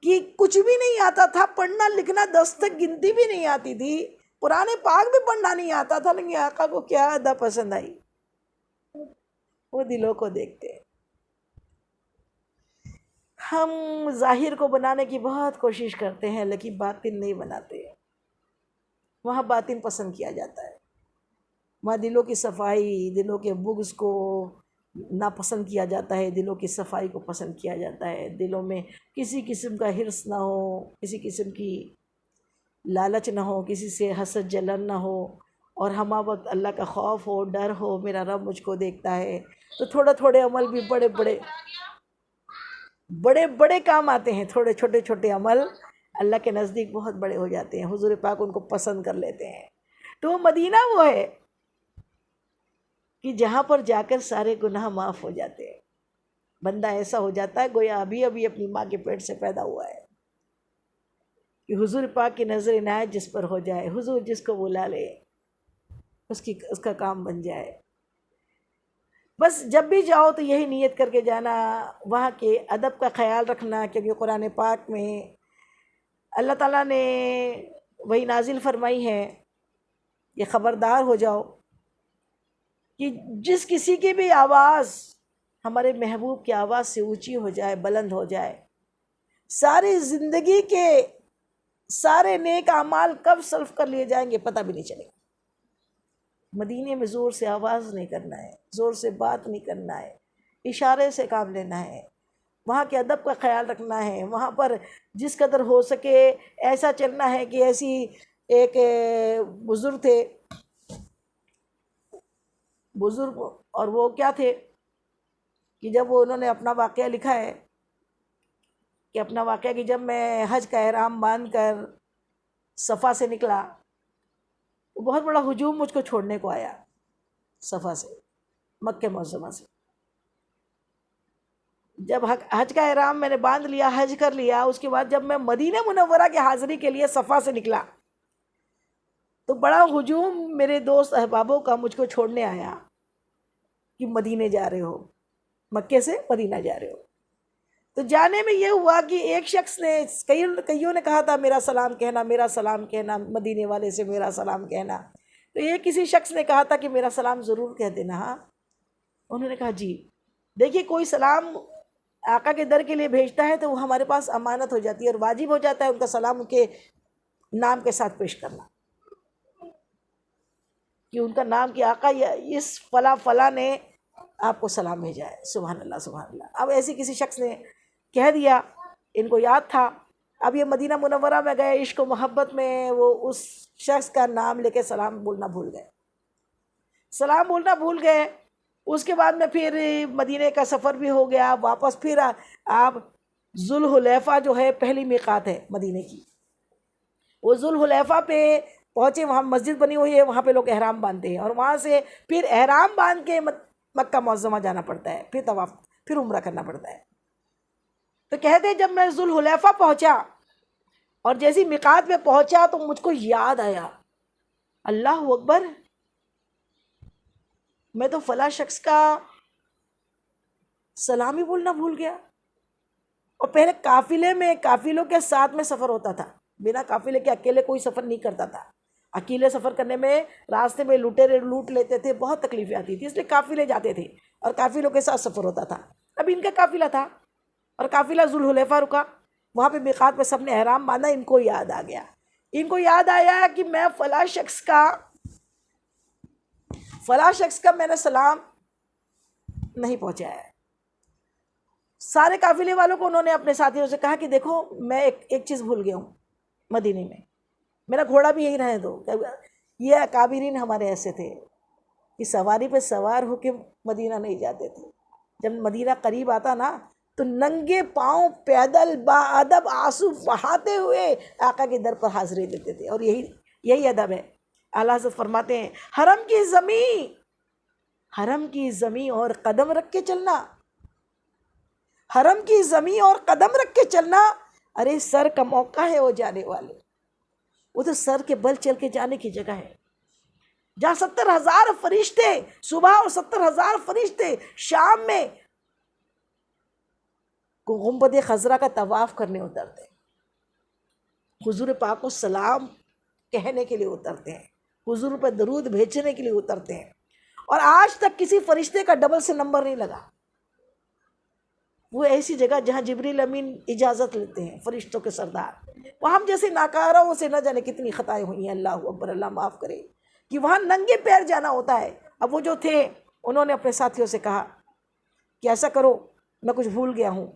کہ کچھ بھی نہیں آتا تھا، پڑھنا لکھنا 10 تک گنتی بھی نہیں آتی تھی، قرآن پاک بھی پڑھنا نہیں آتا تھا، لیکن آقا کو کیا ادا پسند آئی، وہ دلوں کو دیکھتے ہیں. ہم ظاہر کو بنانے کی بہت کوشش کرتے ہیں، لیکن باطن نہیں بناتے. وہاں باطن پسند کیا جاتا ہے، وہاں دلوں کی صفائی، دلوں کے بغض کو ناپسند کیا جاتا ہے، دلوں کی صفائی کو پسند کیا جاتا ہے. دلوں میں کسی قسم کا حرص نہ ہو، کسی قسم کی لالچ نہ ہو، کسی سے حسد جلن نہ ہو، اور ہمہ وقت اللہ کا خوف ہو، ڈر ہو، میرا رب مجھ کو دیکھتا ہے. تو تھوڑے تھوڑے عمل بھی بڑے بڑے کام آتے ہیں، تھوڑے چھوٹے چھوٹے عمل اللہ کے نزدیک بہت بڑے ہو جاتے ہیں. حضور پاک ان کو پسند کر لیتے ہیں. تو مدینہ وہ ہے کہ جہاں پر جا کر سارے گناہ معاف ہو جاتے ہیں. بندہ ایسا ہو جاتا ہے گویا ابھی ابھی اپنی ماں کے پیٹ سے پیدا ہوا ہے. کہ حضور پاک کی نظر عنایت جس پر ہو جائے، حضور جس کو بلا لے، اس کا کام بن جائے. بس جب بھی جاؤ تو یہی نیت کر کے جانا، وہاں کے ادب کا خیال رکھنا، کیونکہ قرآن پاک میں اللہ تعالیٰ نے وہی نازل فرمائی ہے کہ خبردار ہو جاؤ کہ جس کسی کی بھی آواز ہمارے محبوب کی آواز سے اونچی ہو جائے، بلند ہو جائے، ساری زندگی کے سارے نیک اعمال کب سلف کر لیے جائیں گے پتہ بھی نہیں چلے گا. مدینے میں زور سے آواز نہیں کرنا ہے، زور سے بات نہیں کرنا ہے، اشارے سے کام لینا ہے. وہاں کے ادب کا خیال رکھنا ہے. وہاں پر جس قدر ہو سکے ایسا چلنا ہے کہ ایسی ایک بزرگ تھے، بزرگ، اور وہ کیا تھے کہ جب وہ انہوں نے اپنا واقعہ لکھا ہے کہ اپنا واقعہ کہ جب میں حج کا احرام باندھ کر صفا سے نکلا، بہت بڑا ہجوم مجھ کو چھوڑنے کو آیا صفا سے، مکہ معظمہ سے. جب حج کا احرام میں نے باندھ لیا، حج کر لیا، اس کے بعد جب میں مدینہ منورہ کی حاضری کے لیے صفا سے نکلا تو بڑا ہجوم میرے دوست احبابوں کا مجھ کو چھوڑنے آیا کہ مدینے جا رہے ہو، مکے سے مدینہ جا رہے ہو۔ تو جانے میں یہ ہوا کہ ایک شخص نے، کئیوں نے کہا تھا میرا سلام کہنا، میرا سلام کہنا، مدینے والے سے میرا سلام کہنا۔ تو یہ کسی شخص نے کہا تھا کہ میرا سلام ضرور کہہ دینا۔ ہاں، انہوں نے کہا جی۔ دیکھیے، کوئی سلام آقا کے در کے لیے بھیجتا ہے تو وہ ہمارے پاس امانت ہو جاتی ہے، اور واجب ہو جاتا ہے ان کا سلام ان کے نام کے ساتھ پیش کرنا، کہ ان کا نام کہ آقا اس فلاں فلاں نے آپ کو سلام بھیجا ہے۔ سبحان اللہ، سبحان اللہ۔ اب ایسی کسی شخص نے کہہ دیا، ان کو یاد تھا۔ اب یہ مدینہ منورہ میں گئے، عشق و محبت میں وہ اس شخص کا نام لے کے سلام بولنا بھول گئے، سلام بولنا بھول گئے۔ اس کے بعد میں پھر مدینے کا سفر بھی ہو گیا، واپس پھر آپ ذوالحلیفہ جو ہے پہلی میقات ہے مدینے کی، وہ ذوالحلیفہ پہ پہنچے، وہاں مسجد بنی ہوئی ہے، وہاں پہ لوگ احرام باندھتے ہیں، اور وہاں سے پھر احرام باندھ کے مکہ معظمہ جانا پڑتا ہے، پھر طواف، پھر عمرہ کرنا پڑتا ہے۔ تو کہتے ہیں جب میں ذوالحلیفہ پہنچا اور جیسی میقات میں پہنچا تو مجھ کو یاد آیا، اللہ اکبر، میں تو فلاں شخص کا سلام ہی بولنا بھول گیا۔ اور پہلے قافلے میں، قافلوں کے ساتھ میں سفر ہوتا تھا، بنا قافلے کے اکیلے کوئی سفر نہیں کرتا تھا۔ اکیلے سفر کرنے میں راستے میں لٹیرے لوٹ لیتے تھے، بہت تکلیفیں آتی تھی، اس لیے قافلے جاتے تھے اور قافلوں کے ساتھ سفر ہوتا تھا۔ اب ان کا قافلہ تھا اور قافلہ ذوالحلیفہ رکا، وہاں پہ میقات میں سب نے احرام باندھا۔ ان کو یاد آ گیا، ان کو یاد آیا کہ میں فلاں شخص کا میں نے سلام نہیں پہنچایا ہے۔ سارے قافلے والوں کو انہوں نے اپنے ساتھیوں سے کہا کہ دیکھو میں ایک چیز بھول گیا ہوں مدینے میں، میرا گھوڑا بھی یہی رہے دو۔ یہ اکابرین ہمارے ایسے تھے کہ سواری پہ سوار ہو کے مدینہ نہیں جاتے تھے، جب مدینہ قریب آتا نا تو ننگے پاؤں پیدل باادب آنسو بہاتے ہوئے آقا کے در پر حاضری دیتے تھے، اور یہی ادب ہے۔ اعلیٰ حضرت فرماتے ہیں حرم کی زمین اور قدم رکھ کے چلنا، حرم کی زمین اور قدم رکھ کے چلنا، ارے سر کا موقع ہے وہ جانے والے، وہ تو سر کے بل چل کے جانے کی جگہ ہے، جہاں 70,000 فرشتے صبح اور 70,000 فرشتے شام میں گنبد خضرا کا طواف کرنے اترتے ہیں، حضور پاک کو سلام کہنے کے لیے اترتے ہیں، حضور پر درود بھیجنے کے لیے اترتے ہیں، اور آج تک کسی فرشتے کا ڈبل سے نمبر نہیں لگا۔ وہ ایسی جگہ جہاں جبریل امین اجازت لیتے ہیں، فرشتوں کے سردار، وہ ہم جیسے ناکاروں سے نہ جانے کتنی خطائیں ہوئی ہیں، اللہ اکبر، اللہ معاف کرے، کہ وہاں ننگے پیر جانا ہوتا ہے۔ اب وہ جو تھے انہوں نے اپنے ساتھیوں سے کہا کہ ایسا کرو، میں کچھ بھول گیا ہوں،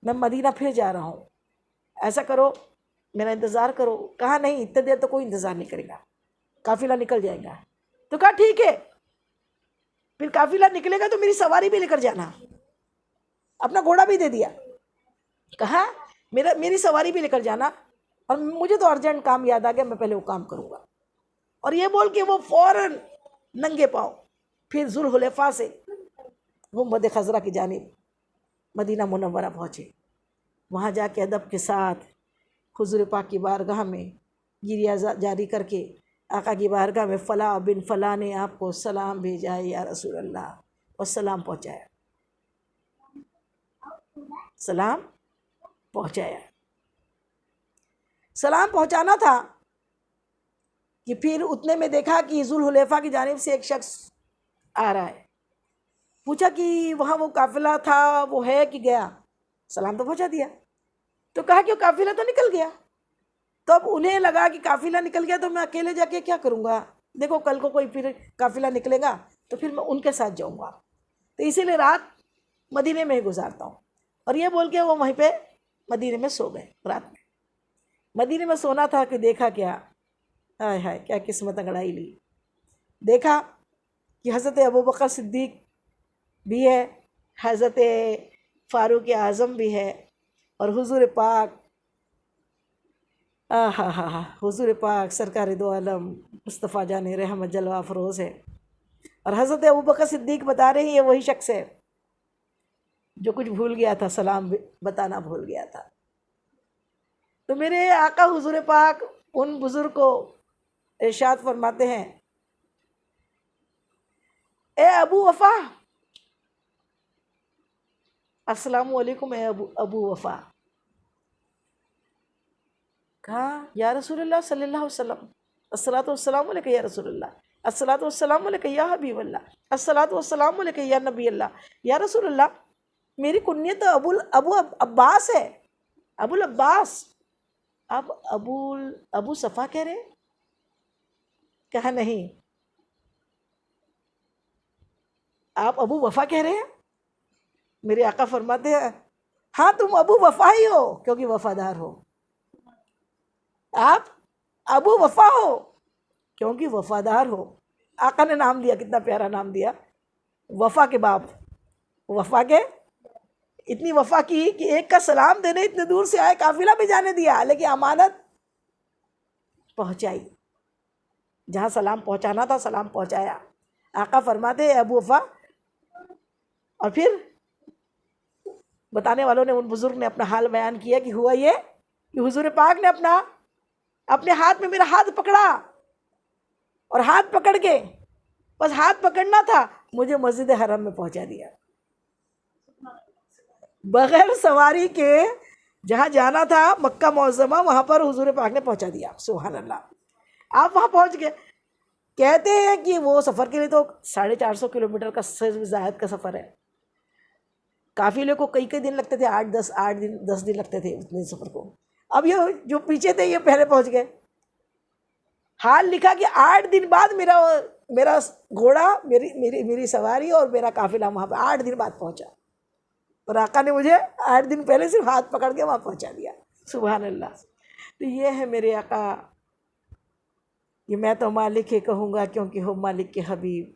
میں مدینہ پھر جا رہا ہوں، ایسا کرو میرا انتظار کرو۔ کہا نہیں، اتنے دیر تو کوئی انتظار نہیں کرے گا، قافلہ نکل جائے گا۔ تو کہا ٹھیک ہے، پھر قافلہ نکلے گا تو میری سواری بھی لے کر جانا، اپنا گھوڑا بھی دے دیا، کہا میری سواری بھی لے کر جانا، اور مجھے تو ارجنٹ کام یاد آ گیا، میں پہلے وہ کام کروں گا۔ اور یہ بول کے وہ فوراً ننگے پاؤں پھر ذوالحلیفہ سے گنبد خضرا کی جانب مدینہ منورہ پہنچے۔ وہاں جا کے ادب کے ساتھ حضور پاک کی بارگاہ میں گریہ جاری کر کے آقا کی بارگاہ میں فلاں بن فلاں نے آپ کو سلام بھیجا ہے یا رسول اللہ، اور سلام پہنچایا، سلام پہنچایا۔ سلام پہنچانا تھا کہ پھر اتنے میں دیکھا کہ ذوالحلیفہ کی جانب سے ایک شخص آ رہا ہے، پوچھا کہ وہاں وہ قافلہ تھا وہ ہے کہ گیا؟ سلام تو پہنچا دیا، تو کہا کہ وہ قافلہ تو نکل گیا۔ تو اب انہیں لگا کہ قافلہ نکل گیا تو میں اکیلے جا کے کیا کروں گا، دیکھو کل کو کوئی پھر قافلہ نکلے گا تو پھر میں ان کے ساتھ جاؤں گا، تو اسی لیے رات مدینے میں ہی گزارتا ہوں۔ اور یہ بول کے وہ وہیں پہ مدینے میں سو گئے۔ رات میں مدینے میں سونا تھا کہ دیکھا کیا، ہائے ہائے کیا قسمت انگڑائی لی، دیکھا کہ حضرت ابوبکر صدیق بھی ہے، حضرت فاروق اعظم بھی ہے، اور حضور پاک حضور پاک سرکار دو عالم مصطفیٰ جان رحمت جلوہ افروز ہے، اور حضرت ابوبکر صدیق بتا رہے ہیں یہ وہی شخص ہے جو کچھ بھول گیا تھا، سلام بتانا بھول گیا تھا۔ تو میرے آقا حضور پاک ان بزرگ کو ارشاد فرماتے ہیں اے ابو وفا، السلام علیکم اے ابو وفا. کہا یا رسول اللہ صلی اللہ علیہ وسلم، الصلاۃ والسلام علیک یا رسول اللہ، الصلاۃ والسلام علیک یا حبیب اللہ، الصلاۃ والسلام علیک یا نبی اللہ. یا رسول اللہ میری کنیت تو ابو عباس ہے، ابو العباس. آپ ابو صفا کہہ رہے ہیں؟ کہا نہیں، آپ ابو وفا کہہ رہے ہیں. میرے آقا فرماتے ہیں ہاں تم ابو وفا ہی ہو کیونکہ وفادار ہو. آپ ابو وفا ہو کیونکہ وفادار ہو. آقا نے نام دیا، کتنا پیارا نام دیا، وفا کے باپ. وفا کے اتنی وفا کی کہ ایک کا سلام دینے اتنے دور سے آئے، قافلہ بھی جانے دیا لیکن امانت پہنچائی. جہاں سلام پہنچانا تھا سلام پہنچایا. آقا فرماتے ہیں ابو وفا. اور پھر بتانے والوں نے، ان بزرگ نے اپنا حال بیان کیا کہ ہوا یہ کہ حضور پاک نے اپنے ہاتھ میں میرا ہاتھ پکڑا، اور ہاتھ پکڑ کے بس ہاتھ پکڑنا تھا، مجھے مسجد حرم میں پہنچا دیا بغیر سواری کے. جہاں جانا تھا مکہ معظمہ وہاں پر حضور پاک نے پہنچا دیا. سبحان اللہ. آپ وہاں پہنچ گئے. کہتے ہیں کہ وہ سفر کے لیے تو 450 کلومیٹر کا زائد کا سفر ہے. قافلے کو کئی دن لگتے تھے، 10 دن لگتے تھے اتنے سفر کو. اب یہ جو پیچھے تھے یہ پہلے پہنچ گئے. حال لکھا کہ 8 دن بعد میرا گھوڑا، میری سواری اور میرا قافلہ وہاں پہ 8 دن بعد پہنچا، اور آقا نے مجھے 8 دن پہلے صرف ہاتھ پکڑ کے وہاں پہنچا دیا. سبحان اللہ. تو یہ ہے میرے آقا کہ میں تو مالک ہی کہوں گا کیونکہ ہو مالک کے حبیب.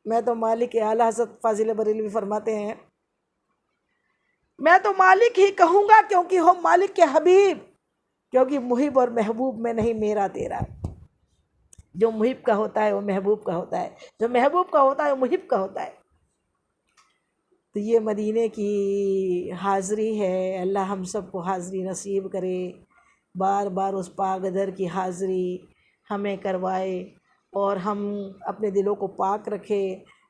میں تو مالک کے، اعلیٰ حضرت فاضل بریلوی فرماتے ہیں میں تو مالک ہی کہوں گا کیونکہ ہو مالک کے حبیب، کیونکہ محب اور محبوب میں نہیں میرا تیرا. جو محب کا ہوتا ہے وہ محبوب کا ہوتا ہے، جو محبوب کا ہوتا ہے وہ محب کا ہوتا ہے. تو یہ مدینے کی حاضری ہے. اللہ ہم سب کو حاضری نصیب کرے. بار بار اس پاک در کی حاضری ہمیں کروائے، اور ہم اپنے دلوں کو پاک رکھے.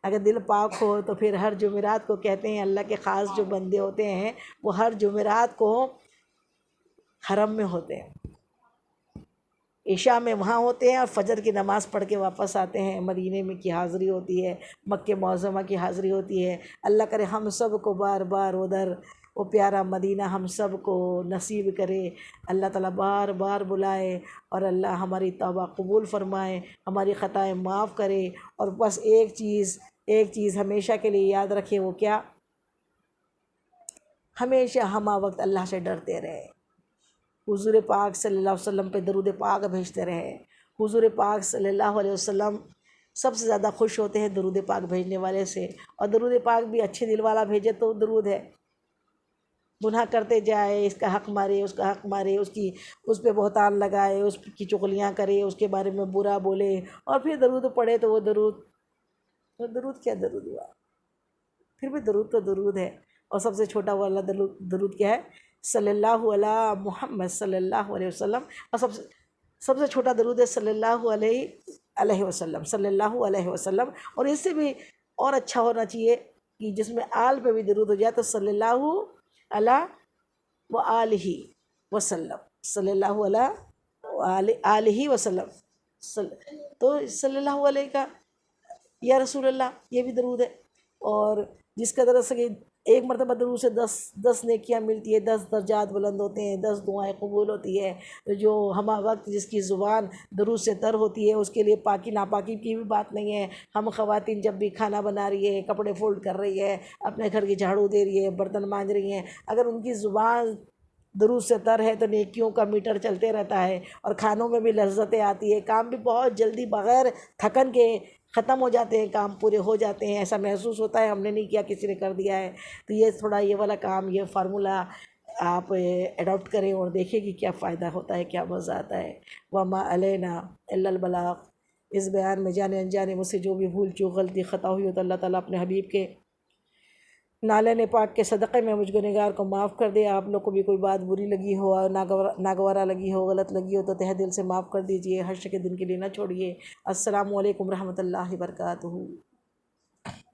اگر دل پاک ہو تو پھر ہر جمعرات کو کہتے ہیں اللہ کے خاص جو بندے ہوتے ہیں وہ ہر جمعرات کو حرم میں ہوتے ہیں، عشاء میں وہاں ہوتے ہیں، اور فجر کی نماز پڑھ کے واپس آتے ہیں. مدینے میں کی حاضری ہوتی ہے، مکہ معظمہ کی حاضری ہوتی ہے. اللہ کرے ہم سب کو بار بار ادھر وہ پیارا مدینہ ہم سب کو نصیب کرے. اللہ تعالیٰ بار بار بلائے، اور اللہ ہماری توبہ قبول فرمائے، ہماری خطائیں معاف کرے. اور بس ایک چیز ہمیشہ کے لیے یاد رکھے، وہ کیا؟ ہمیشہ ہمہ وقت اللہ سے ڈرتے رہے، حضور پاک صلی اللہ علیہ وسلم پہ درود پاک بھیجتے رہے. حضور پاک صلی اللہ علیہ وسلم سب سے زیادہ خوش ہوتے ہیں درود پاک بھیجنے والے سے. اور درود پاک بھی اچھے دل والا بھیجے تو درود ہے. گناہ کرتے جائے، اس کا حق مارے، اس کا حق مارے، اس پہ بہتان لگائے، اس کی چغلیاں کرے، اس کے بارے میں برا بولے، اور پھر درود پڑھے تو وہ درود کیا درود ہوا؟ پھر بھی درود تو درود ہے. اور سب سے چھوٹا والا درود کیا ہے؟ صلی اللہ علیہ محمد صلی اللہ علیہ وسلم. اور سب سے چھوٹا درود ہے صلی اللہ علیہ وسلم، صلی اللہ علیہ وسلم. اور اس سے بھی اور اچھا ہونا چاہیے کہ جس میں آل پہ بھی درود ہو جائے، تو صلی اللہ علیہ وآلہ وسلم، صلی اللہ علیہ وسلم. تو صلی اللہ علیہ کا یا رسول اللہ یہ بھی درود ہے. اور جس کا درس کہ ایک مرتبہ درود سے 10 نیکیاں ملتی ہے، 10 درجات بلند ہوتے ہیں، 10 دعائیں قبول ہوتی ہے. جو ہمہ وقت جس کی زبان درود سے تر ہوتی ہے اس کے لیے پاکی ناپاکی کی بھی بات نہیں ہے. ہم خواتین جب بھی کھانا بنا رہی ہے، کپڑے فولڈ کر رہی ہے، اپنے گھر کی جھاڑو دے رہی ہے، برتن مانج رہی ہیں، اگر ان کی زبان درود سے تر ہے تو نیکیوں کا میٹر چلتے رہتا ہے، اور کھانوں میں بھی لذتیں آتی ہے. کام بھی بہت جلدی بغیر تھکن کے ختم ہو جاتے ہیں، کام پورے ہو جاتے ہیں. ایسا محسوس ہوتا ہے ہم نے نہیں کیا، کسی نے کر دیا ہے. تو یہ تھوڑا یہ والا کام، یہ فارمولہ آپ اڈاپٹ کریں اور دیکھیں کہ کیا فائدہ ہوتا ہے، کیا مزہ آتا ہے. وما علینا الا البلاغ. اس بیان میں جانے انجانے مجھ سے جو بھی بھول چوک غلطی خطا ہوئی ہو تو اللہ تعالیٰ اپنے حبیب کے نالین پاک کے صدقے میں مجھ گنہگار کو معاف کر دے۔ آپ لوگ کو بھی کوئی بات بری لگی ہو، ناگوارہ لگی ہو، غلط لگی ہو تو تہ دل سے معاف کر دیجئے، حشر کے دن کے لیے نہ چھوڑیے۔ السلام علیکم رحمۃ اللہ وبرکاتہ۔